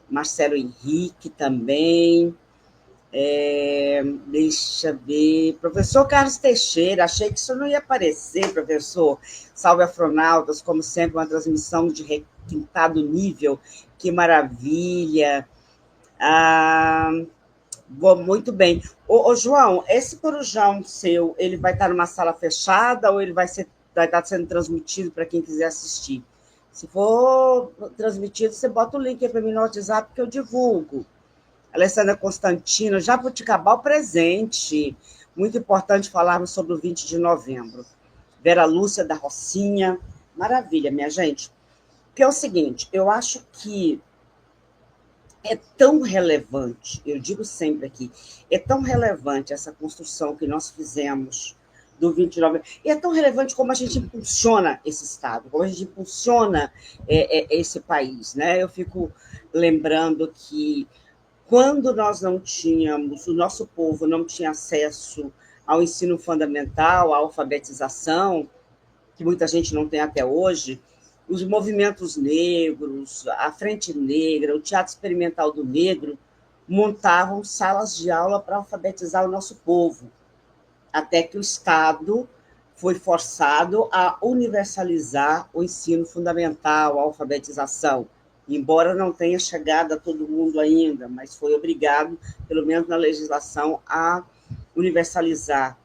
Marcelo Henrique também. Deixa eu ver. Professor Carlos Teixeira, achei que isso não ia aparecer, professor. Salve, Afronautas, como sempre, uma transmissão de requintado nível. Que maravilha. Muito bem. Ô, João, esse corujão seu, ele vai estar numa sala fechada ou ele vai estar sendo transmitido para quem quiser assistir? Se for transmitido, você bota o link aí para mim no WhatsApp que eu divulgo. Alessandra Constantino, Jabuticabal presente. Muito importante falarmos sobre o 20 de novembro. Vera Lúcia da Rocinha. Maravilha, minha gente. Porque é o seguinte, eu acho que é tão relevante, eu digo sempre aqui, é tão relevante essa construção que nós fizemos do 20 de novembro, e é tão relevante como a gente impulsiona esse Estado, como a gente impulsiona esse país, né? Eu fico lembrando que quando nós não tínhamos, o nosso povo não tinha acesso ao ensino fundamental, à alfabetização, que muita gente não tem até hoje, os movimentos negros, a Frente Negra, o Teatro Experimental do Negro, montavam salas de aula para alfabetizar o nosso povo, até que o Estado foi forçado a universalizar o ensino fundamental, a alfabetização, embora não tenha chegado a todo mundo ainda, mas foi obrigado, pelo menos na legislação, a universalizar.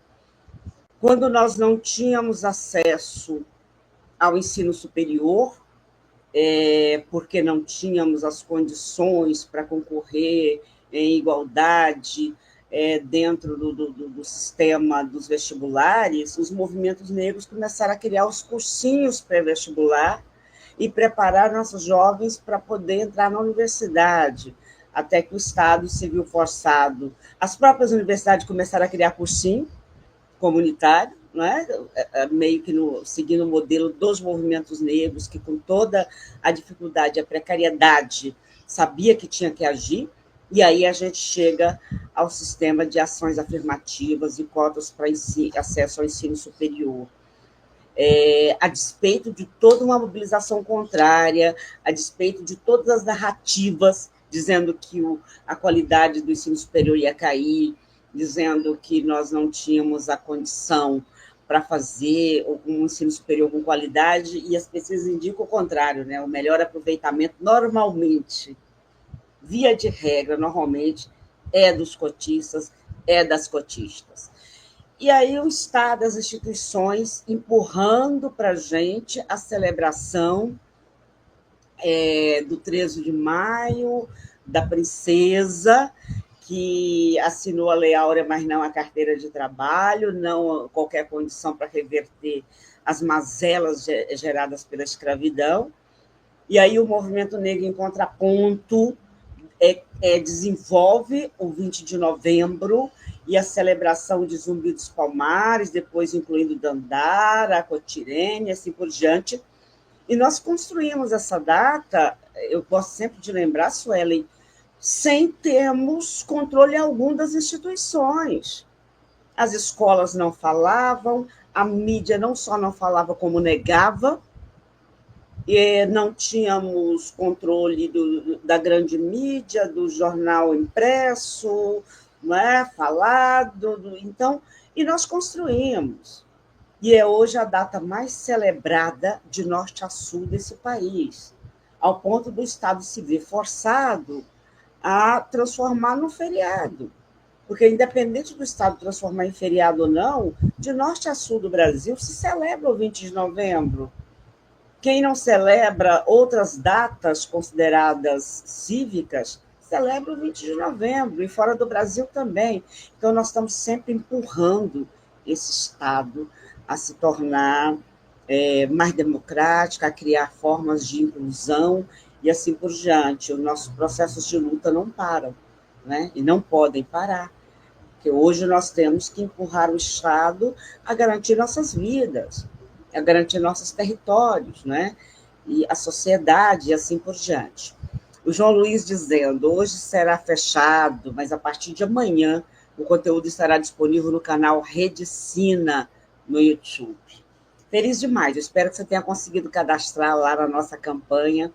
Quando nós não tínhamos acesso ao ensino superior, porque não tínhamos as condições para concorrer em igualdade dentro do sistema dos vestibulares, os movimentos negros começaram a criar os cursinhos pré-vestibular e preparar nossos jovens para poder entrar na universidade, até que o Estado se viu forçado. As próprias universidades começaram a criar cursinho comunitário, né? Meio que seguindo o modelo dos movimentos negros, que com toda a dificuldade, a precariedade, sabia que tinha que agir, e aí a gente chega ao sistema de ações afirmativas e cotas para acesso ao ensino superior. A despeito de toda uma mobilização contrária, a despeito de todas as narrativas dizendo que a qualidade do ensino superior ia cair, dizendo que nós não tínhamos a condição para fazer um ensino superior com qualidade, e as pesquisas indicam o contrário, né? O melhor aproveitamento, normalmente, via de regra, normalmente, é dos cotistas, é das cotistas. E aí o Estado, as instituições, empurrando para a gente a celebração do 13 de maio, da princesa, que assinou a Lei Áurea, mas não a carteira de trabalho, não qualquer condição para reverter as mazelas geradas pela escravidão. E aí o movimento negro, em contraponto, desenvolve o 20 de novembro e a celebração de Zumbi dos Palmares, depois incluindo Dandara, Cotirene, assim por diante. E nós construímos essa data, eu gosto sempre de lembrar, Suelen, sem termos controle algum das instituições. As escolas não falavam, a mídia não só não falava, como negava, e não tínhamos controle da grande mídia, do jornal impresso, não é? Falado. Então, e nós construímos. E é hoje a data mais celebrada de norte a sul desse país, ao ponto do Estado se ver forçado a transformar no feriado. Porque, independente do Estado transformar em feriado ou não, de norte a sul do Brasil se celebra o 20 de novembro. Quem não celebra outras datas consideradas cívicas, celebra o 20 de novembro, e fora do Brasil também. Então, nós estamos sempre empurrando esse Estado a se tornar mais democrático, a criar formas de inclusão e assim por diante. Os nossos processos de luta não param, né? E não podem parar, porque hoje nós temos que empurrar o Estado a garantir nossas vidas, a garantir nossos territórios, né? E a sociedade e assim por diante. O João Luiz dizendo, hoje será fechado, mas a partir de amanhã o conteúdo estará disponível no canal Rede Sina, no YouTube. Feliz demais, eu espero que você tenha conseguido cadastrar lá na nossa campanha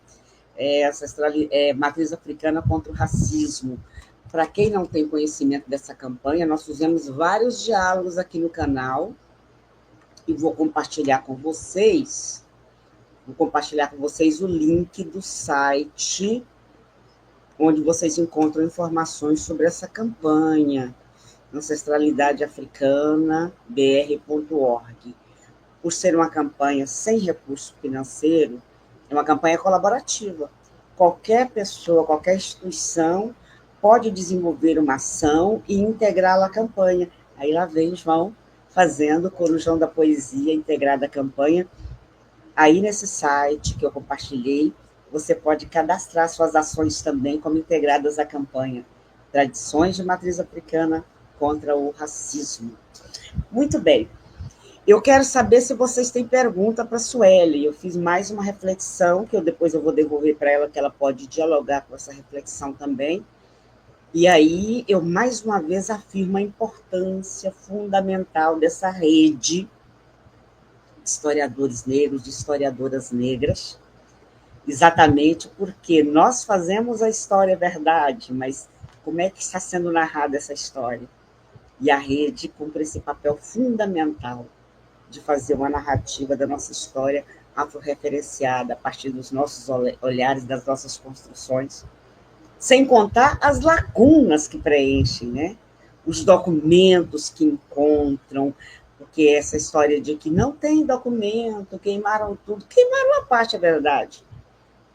Matriz Africana contra o Racismo. Para quem não tem conhecimento dessa campanha, nós fizemos vários diálogos aqui no canal, e vou compartilhar com vocês o link do site onde vocês encontram informações sobre essa campanha, Ancestralidade Africana, br.org. Por ser uma campanha sem recurso financeiro, é uma campanha colaborativa. Qualquer pessoa, qualquer instituição pode desenvolver uma ação e integrá-la à campanha. Aí lá vem João fazendo o Corujão da Poesia integrada à campanha. Aí nesse site que eu compartilhei, você pode cadastrar suas ações também como integradas à campanha Tradições de Matriz Africana contra o Racismo. Muito bem. Eu quero saber se vocês têm pergunta para a Sueli. Eu fiz mais uma reflexão, que depois eu vou devolver para ela, que ela pode dialogar com essa reflexão também. E aí eu, mais uma vez, afirmo a importância fundamental dessa rede historiadores negros, de historiadoras negras, exatamente porque nós fazemos a história verdade, mas como é que está sendo narrada essa história? E a rede cumpre esse papel fundamental de fazer uma narrativa da nossa história afro-referenciada a partir dos nossos olhares, das nossas construções, sem contar as lacunas que preenchem, né? Os documentos que encontram, porque essa história de que não tem documento, queimaram tudo, queimaram uma parte, é verdade,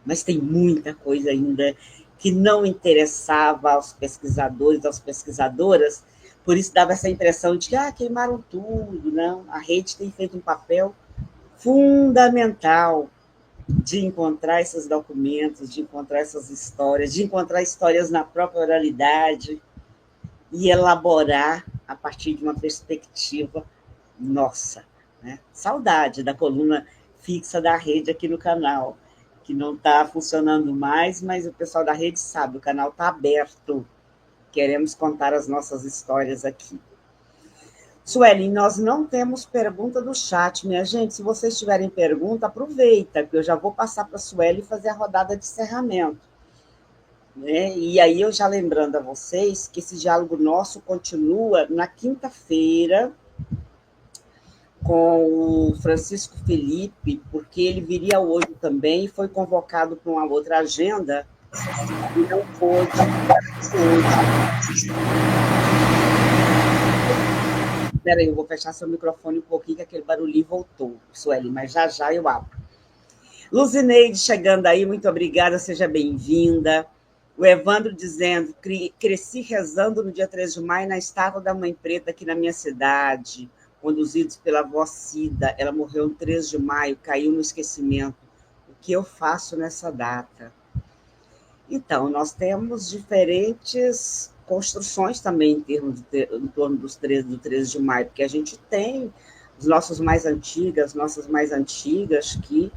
mas tem muita coisa ainda que não interessava aos pesquisadores, às pesquisadoras, por isso dava essa impressão de que queimaram tudo. Não, a rede tem feito um papel fundamental de encontrar esses documentos, de encontrar essas histórias, de encontrar histórias na própria oralidade e elaborar a partir de uma perspectiva nossa. Né? Saudade da coluna fixa da rede aqui no canal, que não está funcionando mais, mas o pessoal da rede sabe, o canal está aberto. Queremos contar as nossas histórias aqui. Sueli, nós não temos pergunta do chat, minha gente. Se vocês tiverem pergunta, aproveita, que eu já vou passar para a Sueli fazer a rodada de encerramento. Né? E aí, eu já lembrando a vocês que esse diálogo nosso continua na quinta-feira com o Francisco Felipe, porque ele viria hoje também e foi convocado para uma outra agenda e não pôde hoje. Espera aí, eu vou fechar seu microfone um pouquinho, que aquele barulhinho voltou, Sueli, mas já eu abro. Luzineide chegando aí, muito obrigada, seja bem-vinda. O Evandro dizendo, cresci rezando no dia 3 de maio na estátua da Mãe Preta aqui na minha cidade, conduzidos pela avó Cida. Ela morreu no 3 de maio, caiu no esquecimento. O que eu faço nessa data? Então, nós temos diferentes construções também em torno do 13 de maio, porque a gente tem os nossos nossas mais antigas, que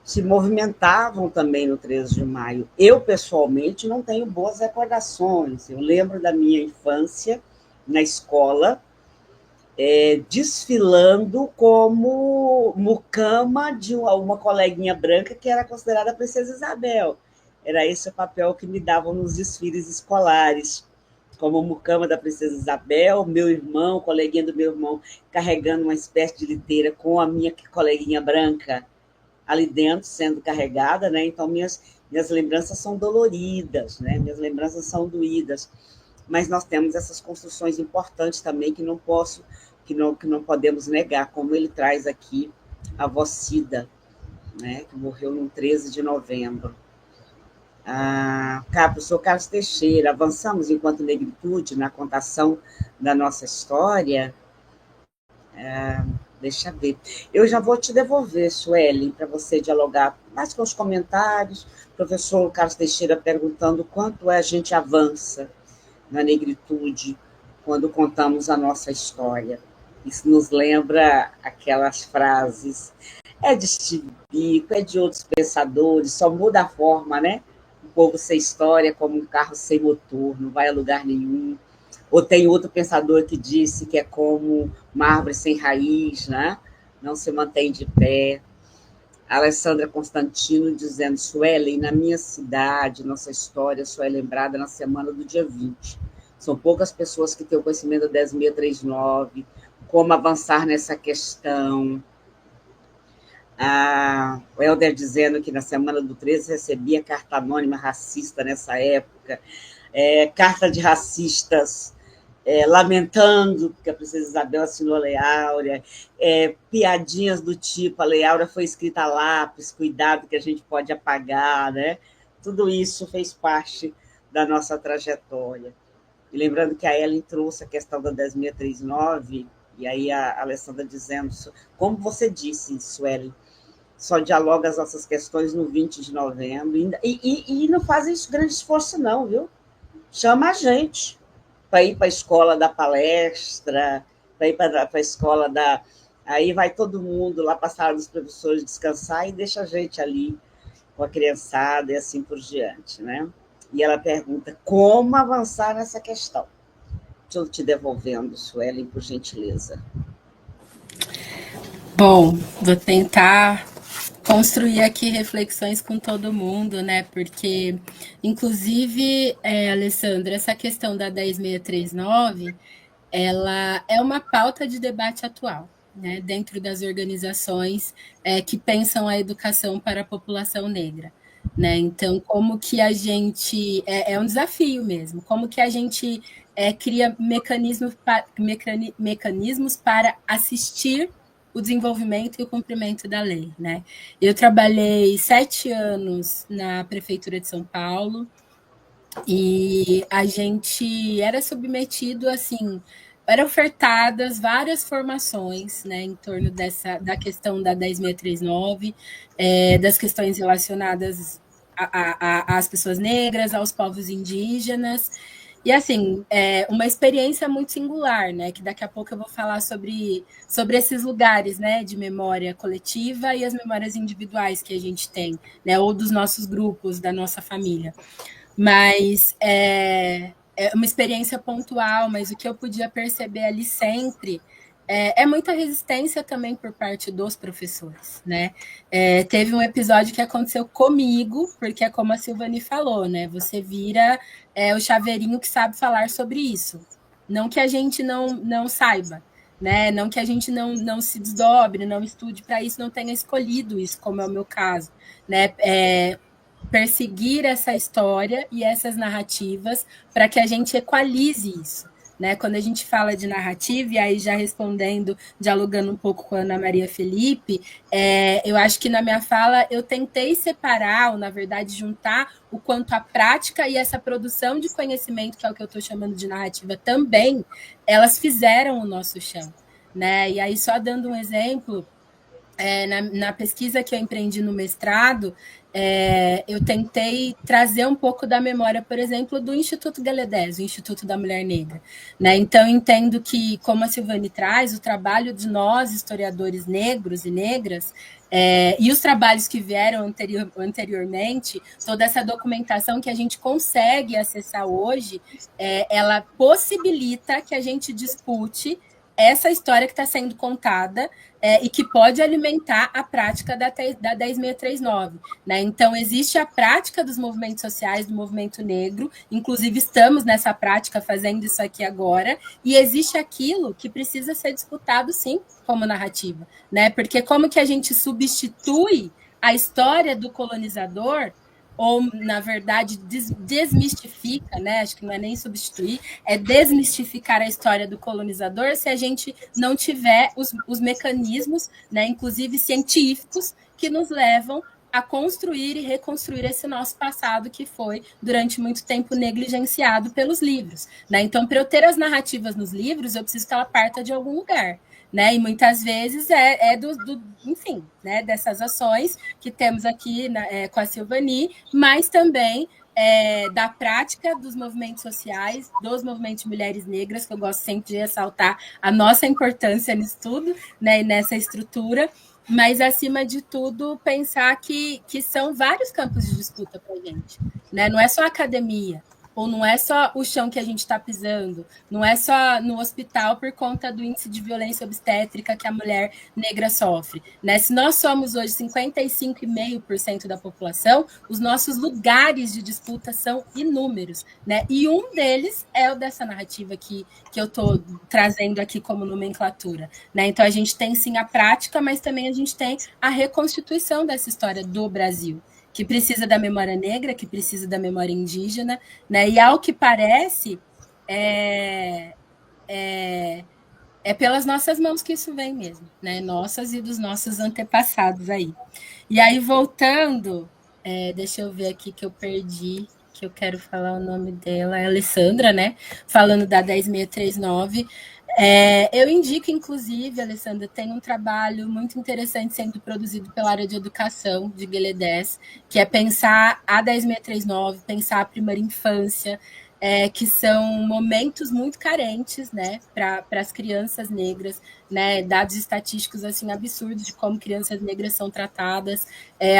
se movimentavam também no 13 de maio. Eu, pessoalmente, não tenho boas recordações. Eu lembro da minha infância na escola, desfilando como mucama de uma coleguinha branca que era considerada a Princesa Isabel. Era esse o papel que me davam nos desfiles escolares, como mucama da Princesa Isabel, meu irmão, coleguinha do meu irmão, carregando uma espécie de liteira com a minha coleguinha branca ali dentro, sendo carregada, né? Então, minhas lembranças são doloridas, né? Minhas lembranças são doídas, mas nós temos essas construções importantes também que não podemos negar, como ele traz aqui a avó Cida, né? Que morreu no 13 de novembro. Professor Carlos Teixeira, avançamos enquanto negritude na contação da nossa história. Deixa eu ver. Eu já vou te devolver, Sueli, para você dialogar mais com os comentários. O professor Carlos Teixeira perguntando quanto a gente avança na negritude quando contamos a nossa história. Isso nos lembra aquelas frases, de Steve Biko, de outros pensadores, só muda a forma, né? O povo sem história como um carro sem motor, não vai a lugar nenhum. Ou tem outro pensador que disse que é como uma árvore sem raiz, né? Não se mantém de pé. A Alessandra Constantino dizendo, Suelen, na minha cidade, nossa história só é lembrada na semana do dia 20. São poucas pessoas que têm o conhecimento da 10.639, como avançar nessa questão. O Helder dizendo que na semana do 13 recebia carta anônima racista nessa época, carta de racistas lamentando que a Princesa Isabel assinou a Lei Áurea, piadinhas do tipo, a Lei Áurea foi escrita a lápis, cuidado que a gente pode apagar, né? Tudo isso fez parte da nossa trajetória. E lembrando que a Ellen trouxe a questão da 10.639, e aí a Alessandra dizendo, como você disse, Sueli, só dialoga as nossas questões no 20 de novembro, e não fazem isso grande esforço não, viu? Chama a gente para ir para a escola da palestra, para ir para a escola da... Aí vai todo mundo lá para a sala dos professores descansar e deixa a gente ali com a criançada e assim por diante, né? E ela pergunta como avançar nessa questão. Estou te devolvendo, Suelen, por gentileza. Bom, vou tentar construir aqui reflexões com todo mundo, né? Porque, inclusive, Alessandra, essa questão da 10639, ela é uma pauta de debate atual, né? Dentro das organizações que pensam a educação para a população negra. Né? Então, como que a gente. É um desafio mesmo, como que a gente cria mecanismos para assistir o desenvolvimento e o cumprimento da lei. Né? Eu trabalhei 7 anos na Prefeitura de São Paulo e a gente era submetido assim. Eram ofertadas várias formações, né, em torno da questão da 10639, das questões relacionadas às pessoas negras, aos povos indígenas. E, assim, uma experiência muito singular, né? Que daqui a pouco eu vou falar sobre esses lugares, né? De memória coletiva e as memórias individuais que a gente tem, né? Ou dos nossos grupos, da nossa família. Mas é uma experiência pontual, mas o que eu podia perceber ali sempre é muita resistência também por parte dos professores, né? Teve um episódio que aconteceu comigo, porque é como a Silvani falou, né? Você vira o chaveirinho que sabe falar sobre isso. Não que a gente não saiba, né? Não que a gente não se desdobre, não estude para isso, não tenha escolhido isso, como é o meu caso, né? Perseguir essa história e essas narrativas para que a gente equalize isso. Né? Quando a gente fala de narrativa, e aí já respondendo, dialogando um pouco com a Ana Maria Felipe, eu acho que na minha fala eu tentei separar, ou na verdade juntar o quanto a prática e essa produção de conhecimento, que é o que eu estou chamando de narrativa também, elas fizeram o nosso chão. Né? E aí, só dando um exemplo, na pesquisa que eu empreendi no mestrado, eu tentei trazer um pouco da memória, por exemplo, do Instituto Galedes, o Instituto da Mulher Negra. Né? Então, entendo que, como a Silvani traz, o trabalho de nós, historiadores negros e negras, e os trabalhos que vieram anteriormente, toda essa documentação que a gente consegue acessar hoje, ela possibilita que a gente dispute essa história que está sendo contada e que pode alimentar a prática da 10639. Né? Então, existe a prática dos movimentos sociais, do movimento negro, inclusive estamos nessa prática fazendo isso aqui agora, e existe aquilo que precisa ser disputado, sim, como narrativa. Né? Porque como que a gente substitui a história do colonizador ou, na verdade, desmistifica, né? Acho que não é nem substituir, é desmistificar a história do colonizador se a gente não tiver os mecanismos, né, inclusive científicos, que nos levam a construir e reconstruir esse nosso passado que foi, durante muito tempo, negligenciado pelos livros. Né? Então, para eu ter as narrativas nos livros, eu preciso que ela parta de algum lugar. Né? E muitas vezes enfim, né, dessas ações que temos aqui com a Silvani, mas também da prática dos movimentos sociais, dos movimentos de mulheres negras, que eu gosto sempre de ressaltar a nossa importância nisso tudo, né, e nessa estrutura, mas, acima de tudo, pensar que são vários campos de disputa para a gente. Né? Não é só a academia, ou não é só o chão que a gente está pisando, não é só no hospital por conta do índice de violência obstétrica que a mulher negra sofre. Né? Se nós somos hoje 55,5% da população, os nossos lugares de disputa são inúmeros. Né? E um deles é o dessa narrativa que eu estou trazendo aqui como nomenclatura. Né? Então, a gente tem sim a prática, mas também a gente tem a reconstituição dessa história do Brasil, que precisa da memória negra, que precisa da memória indígena, né? E, ao que parece, é pelas nossas mãos que isso vem mesmo, né? Nossas e dos nossos antepassados aí. E aí, voltando, deixa eu ver aqui que eu perdi, que eu quero falar o nome dela, é Alessandra, né? Falando da 10639. Eu indico, inclusive, Alessandra, tem um trabalho muito interessante sendo produzido pela área de educação de Gueledés, que é pensar a 10639, pensar a primeira infância, que são momentos muito carentes, né, para as crianças negras, né, dados estatísticos assim absurdos de como crianças negras são tratadas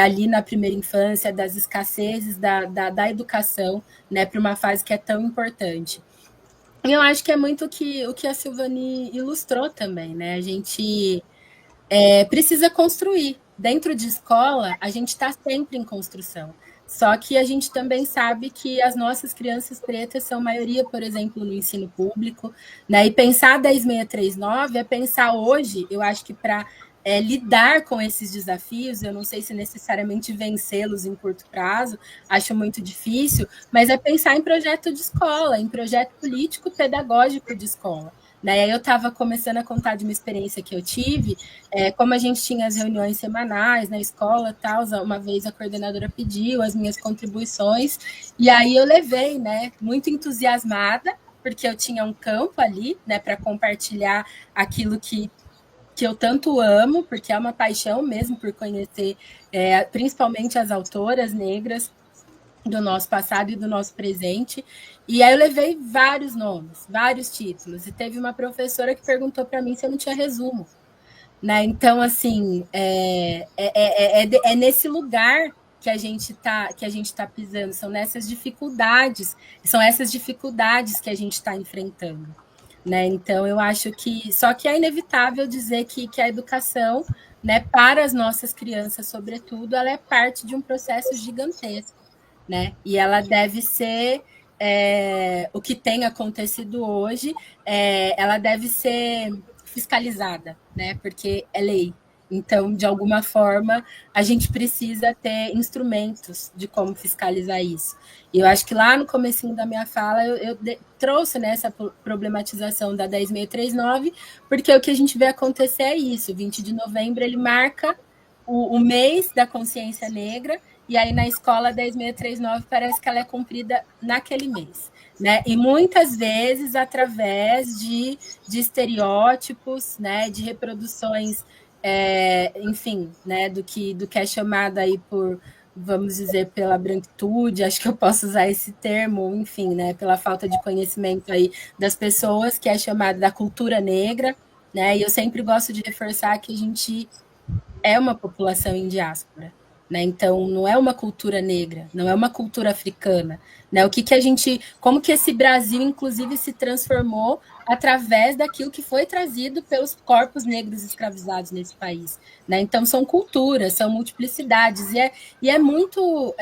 ali na primeira infância, das escassezes da educação, né, para uma fase que é tão importante. Eu acho que é muito o que a Silvani ilustrou também, né? A gente precisa construir. Dentro de escola, a gente está sempre em construção. Só que a gente também sabe que as nossas crianças pretas são maioria, por exemplo, no ensino público, né? E pensar 10.639 é pensar hoje, eu acho que para lidar com esses desafios, eu não sei se necessariamente vencê-los em curto prazo, acho muito difícil, mas é pensar em projeto de escola, em projeto político pedagógico de escola. Né? E aí eu estava começando a contar de uma experiência que eu tive, como a gente tinha as reuniões semanais na escola, tal, uma vez a coordenadora pediu as minhas contribuições, e aí eu levei, né, muito entusiasmada, porque eu tinha um campo ali, né, para compartilhar aquilo que eu tanto amo, porque é uma paixão mesmo por conhecer, principalmente as autoras negras do nosso passado e do nosso presente. E aí eu levei vários nomes, vários títulos. E teve uma professora que perguntou para mim se eu não tinha resumo. Né? Então, assim, é nesse lugar que a gente tá pisando, são essas dificuldades que a gente está enfrentando. Né? Então, eu acho que só que é inevitável dizer que a educação, né, para as nossas crianças, sobretudo, ela é parte de um processo gigantesco, né? E ela deve ser o que tem acontecido hoje, ela deve ser fiscalizada, né? Porque é lei. Então, de alguma forma, a gente precisa ter instrumentos de como fiscalizar isso. E eu acho que lá no comecinho da minha fala, eu trouxe né, essa problematização da 10.639, porque o que a gente vê acontecer é isso. O 20 de novembro, ele marca o mês da consciência negra, e aí na escola 10.639 parece que ela é cumprida naquele mês. Né? E muitas vezes através de estereótipos, né? De reproduções, enfim, né? do que é chamado aí por, vamos dizer, pela branquitude, acho que eu posso usar esse termo, enfim, né? Pela falta de conhecimento aí das pessoas, que é chamada da cultura negra, né? E eu sempre gosto de reforçar que a gente é uma população em diáspora. Né? Então, não é uma cultura negra, não é uma cultura africana. Né? Como que esse Brasil, inclusive, se transformou através daquilo que foi trazido pelos corpos negros escravizados nesse país. Né? Então, são culturas, são multiplicidades, e é muito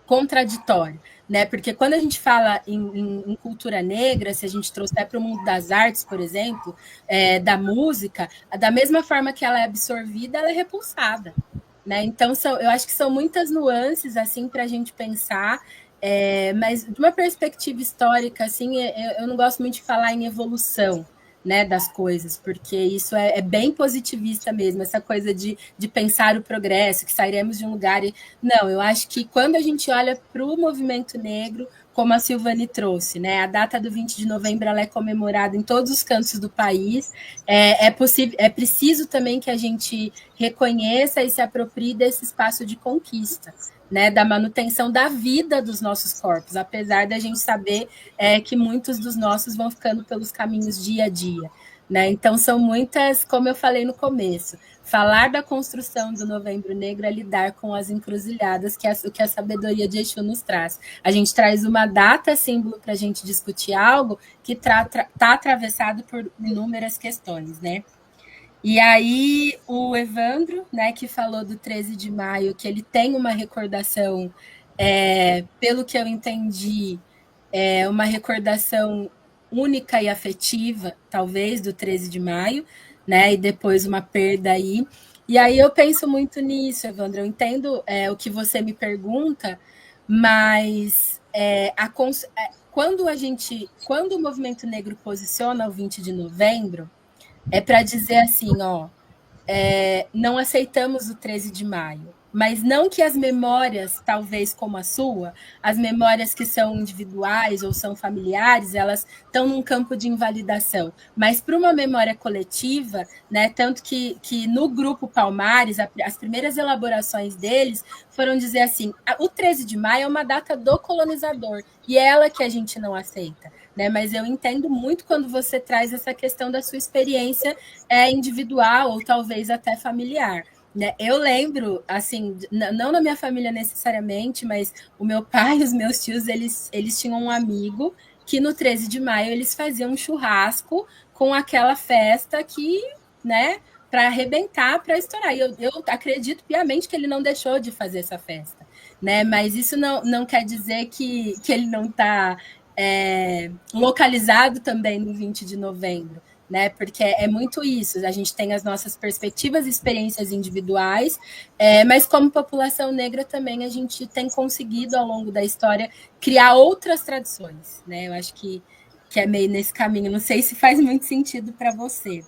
contraditório, né? Porque quando a gente fala em cultura negra, se a gente trouxer para o mundo das artes, por exemplo, da música, da mesma forma que ela é absorvida, ela é repulsada. Né? Então, eu acho que são muitas nuances assim para a gente pensar, mas de uma perspectiva histórica, assim, eu não gosto muito de falar em evolução, né, das coisas, porque isso é bem positivista mesmo, essa coisa de pensar o progresso, que sairemos de um lugar e... Não, eu acho que quando a gente olha para o movimento negro, como a Silvane trouxe, né, a data do 20 de novembro ela é comemorada em todos os cantos do país, é preciso também que a gente reconheça e se aproprie desse espaço de conquista, né, da manutenção da vida dos nossos corpos, apesar da gente saber que muitos dos nossos vão ficando pelos caminhos dia a dia. Né? Então, são muitas, como eu falei no começo, falar da construção do Novembro Negro é lidar com as encruzilhadas, que é o que a sabedoria de Exu nos traz. A gente traz uma data símbolo para a gente discutir algo que está atravessado por inúmeras questões, né? E aí o Evandro, né, que falou do 13 de maio, que ele tem uma recordação, pelo que eu entendi, uma recordação única e afetiva, talvez, do 13 de maio, né, e depois uma perda aí. E aí eu penso muito nisso, Evandro, eu entendo o que você me pergunta, mas quando o movimento negro posiciona o 20 de novembro, é para dizer assim, ó, não aceitamos o 13 de maio, mas não que as memórias, talvez como a sua, as memórias que são individuais ou são familiares, elas estão num campo de invalidação, mas para uma memória coletiva, né, tanto que no grupo Palmares, as primeiras elaborações deles foram dizer assim, o 13 de maio é uma data do colonizador, e é ela que a gente não aceita. Né? Mas eu entendo muito quando você traz essa questão da sua experiência individual ou talvez até familiar. Né? Eu lembro, assim, não na minha família necessariamente, mas o meu pai e os meus tios, eles tinham um amigo que no 13 de maio eles faziam um churrasco com aquela festa que né, para arrebentar, para estourar. E eu acredito piamente que ele não deixou de fazer essa festa, né? Mas isso não quer dizer que ele não está localizado também no 20 de novembro. Né? Porque é muito isso, a gente tem as nossas perspectivas e experiências individuais, mas como população negra também a gente tem conseguido ao longo da história criar outras tradições, né? Eu acho que é meio nesse caminho, não sei se faz muito sentido para você.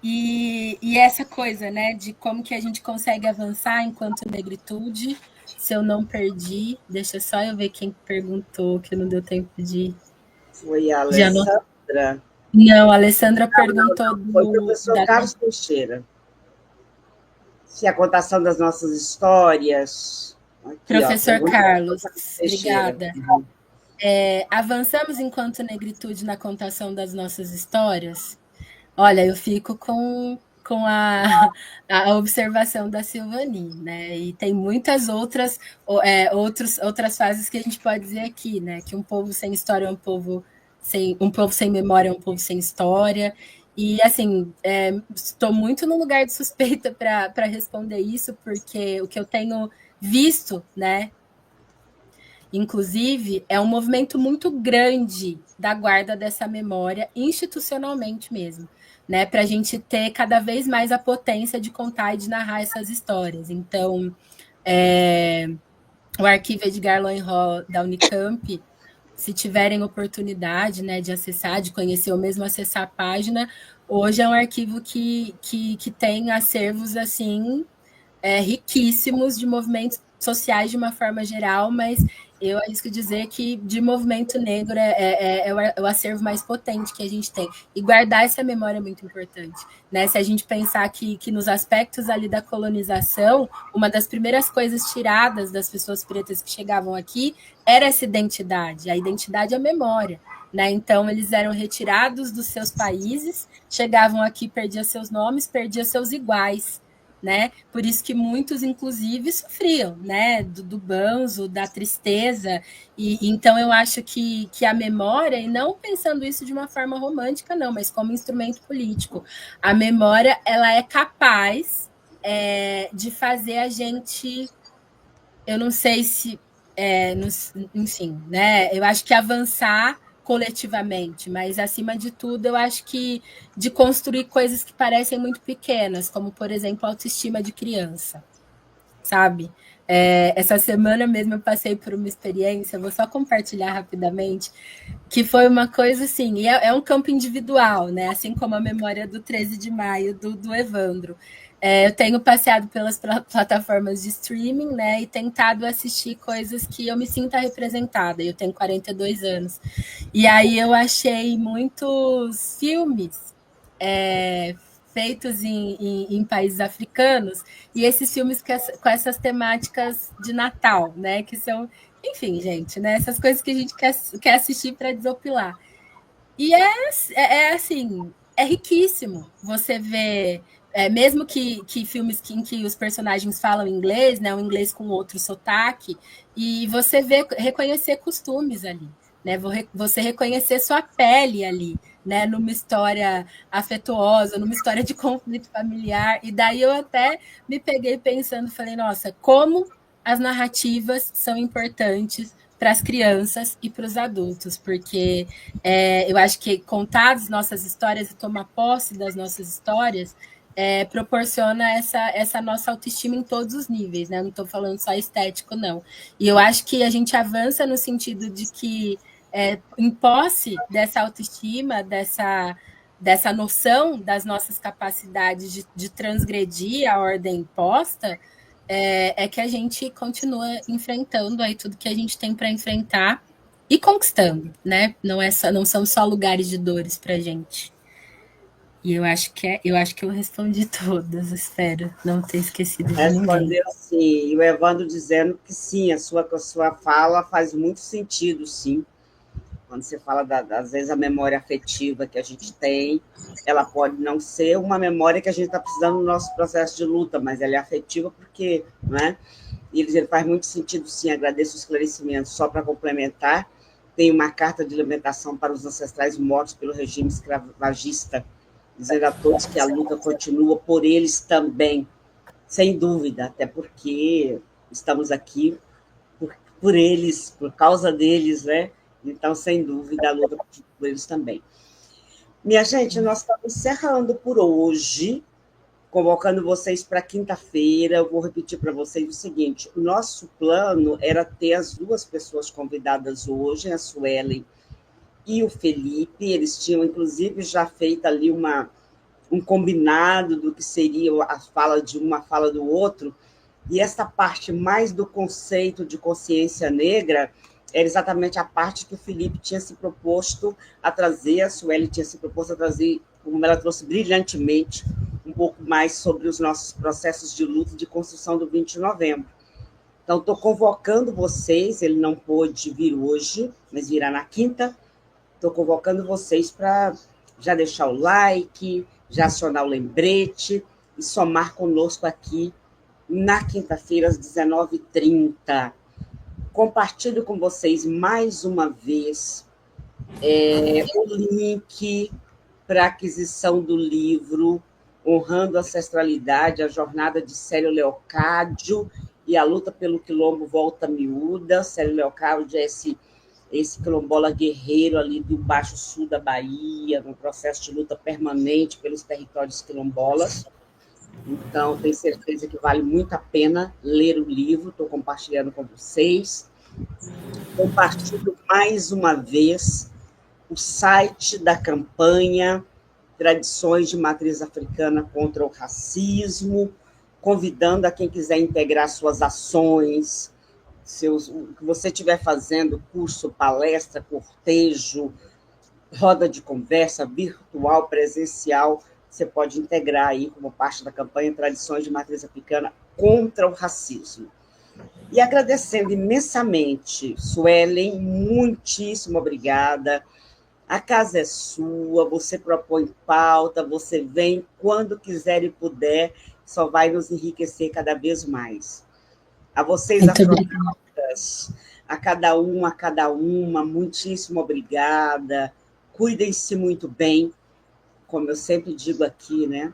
E essa coisa, né, de como que a gente consegue avançar enquanto negritude, se eu não perdi, deixa só eu ver quem perguntou, que não deu tempo de... Foi a Alessandra? Não, a Alessandra perguntou foi o professor Carlos Teixeira. Se a contação das nossas histórias... Aqui, professor Carlos, obrigada. Avançamos enquanto negritude na contação das nossas histórias? Olha, eu fico com a observação da Silvani, né? E tem muitas outras fases que a gente pode dizer aqui, né? Que um povo sem história é um povo sem memória, é um povo sem história. E assim, estou muito no lugar de suspeita para responder isso, porque o que eu tenho visto, né? Inclusive, é um movimento muito grande da guarda dessa memória, institucionalmente mesmo, né? Para a gente ter cada vez mais a potência de contar e de narrar essas histórias. Então, o arquivo Edgar Lowenhall da Unicamp, se tiverem oportunidade, né, de acessar, de conhecer ou mesmo acessar a página, hoje é um arquivo que tem acervos assim riquíssimos de movimentos sociais de uma forma geral, mas eu arrisco dizer que de movimento negro é o acervo mais potente que a gente tem. E guardar essa memória é muito importante. Né? Se a gente pensar que nos aspectos ali da colonização, uma das primeiras coisas tiradas das pessoas pretas que chegavam aqui era essa identidade. A identidade é a memória. Né? Então, eles eram retirados dos seus países, chegavam aqui, perdiam seus nomes, perdiam seus iguais. Né? Por isso que muitos, inclusive, sofriam, né? Do banzo, da tristeza. E então eu acho que a memória, e não pensando isso de uma forma romântica, não, mas como instrumento político, a memória ela é capaz de fazer a gente, eu não sei se, enfim, né? Eu acho que avançar coletivamente, mas acima de tudo, eu acho que de construir coisas que parecem muito pequenas, como por exemplo a autoestima de criança, sabe? Essa semana mesmo eu passei por uma experiência, vou só compartilhar rapidamente, que foi uma coisa assim, e é um campo individual, né? Assim como a memória do 13 de maio do Evandro. Eu tenho passeado pelas plataformas de streaming, né, e tentado assistir coisas que eu me sinta representada. Eu tenho 42 anos. E aí eu achei muitos filmes feitos em países africanos, e esses filmes com essas temáticas de Natal, né, que são, enfim, gente, né, essas coisas que a gente quer assistir para desopilar. E assim, é riquíssimo você ver, mesmo que filmes em que os personagens falam inglês, né, um inglês com outro sotaque, e você reconhecer costumes ali, né, você reconhecer sua pele ali, né, numa história afetuosa, numa história de conflito familiar, e daí eu até me peguei pensando, falei, nossa, como as narrativas são importantes para as crianças e para os adultos, porque eu acho que contar as nossas histórias e tomar posse das nossas histórias proporciona essa nossa autoestima em todos os níveis, né? Não estou falando só estético, não. E eu acho que a gente avança no sentido de que, em posse dessa autoestima, dessa noção das nossas capacidades de transgredir a ordem imposta, que a gente continua enfrentando aí tudo que a gente tem para enfrentar e conquistando, né? Não são só lugares de dores para a gente. E eu acho que eu respondi todas, espero não ter esquecido de ninguém. Respondeu sim, e o Evandro dizendo que sim, a sua fala faz muito sentido, sim. Quando você fala, às vezes, a memória afetiva que a gente tem, ela pode não ser uma memória que a gente está precisando no nosso processo de luta, mas ela é afetiva porque, não é? E ele faz muito sentido, sim, agradeço o esclarecimento. Só para complementar, tem uma carta de lamentação para os ancestrais mortos pelo regime escravagista, dizer a todos que a luta continua por eles também, sem dúvida, até porque estamos aqui por eles, por causa deles, né? Então, sem dúvida, a luta por eles também. Minha gente, nós estamos encerrando por hoje, convocando vocês para quinta-feira. Eu vou repetir para vocês o seguinte: o nosso plano era ter as duas pessoas convidadas hoje, a Suelen e o Felipe. Eles tinham, inclusive, já feito ali um combinado do que seria a fala de uma, a fala do outro, e esta parte mais do conceito de consciência negra era exatamente a parte que o Felipe tinha se proposto a trazer, a Sueli tinha se proposto a trazer, como ela trouxe brilhantemente, um pouco mais sobre os nossos processos de luta e de construção do 20 de novembro. Então, estou convocando vocês, ele não pôde vir hoje, mas virá na quinta. Estou convocando vocês para já deixar o like, já acionar o lembrete e somar conosco aqui na quinta-feira, às 19h30. Compartilho com vocês mais uma vez o link para aquisição do livro Honrando a Ancestralidade, a jornada de Célio Leocádio e a luta pelo quilombo Volta Miúda. Célio Leocádio é esse quilombola guerreiro ali do Baixo Sul da Bahia, num processo de luta permanente pelos territórios quilombolas. Então, tenho certeza que vale muito a pena ler o livro, estou compartilhando com vocês. Compartilho mais uma vez o site da campanha Tradições de Matriz Africana contra o Racismo, convidando a quem quiser integrar suas ações, o que você estiver fazendo, curso, palestra, cortejo, roda de conversa, virtual, presencial, você pode integrar aí como parte da campanha Tradições de Matriz Africana contra o Racismo. E agradecendo imensamente, Suelen, muitíssimo obrigada. A casa é sua, você propõe pauta, você vem quando quiser e puder, só vai nos enriquecer cada vez mais. A vocês, astronautas, a cada uma, muitíssimo obrigada. Cuidem-se muito bem, como eu sempre digo aqui, né?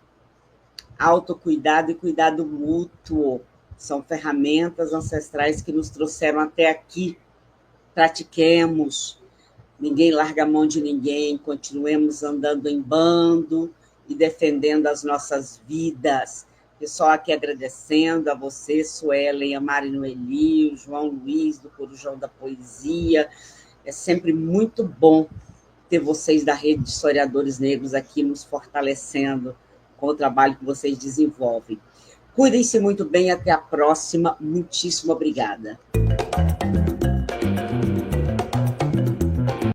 Autocuidado e cuidado mútuo são ferramentas ancestrais que nos trouxeram até aqui. Pratiquemos, ninguém larga a mão de ninguém, continuemos andando em bando e defendendo as nossas vidas. Pessoal aqui agradecendo a você, Suelen, a Mari Noeli, o João Luiz, do Corujão da Poesia. É sempre muito bom ter vocês da Rede de Historiadores Negros aqui nos fortalecendo com o trabalho que vocês desenvolvem. Cuidem-se muito bem, até a próxima. Muitíssimo obrigada.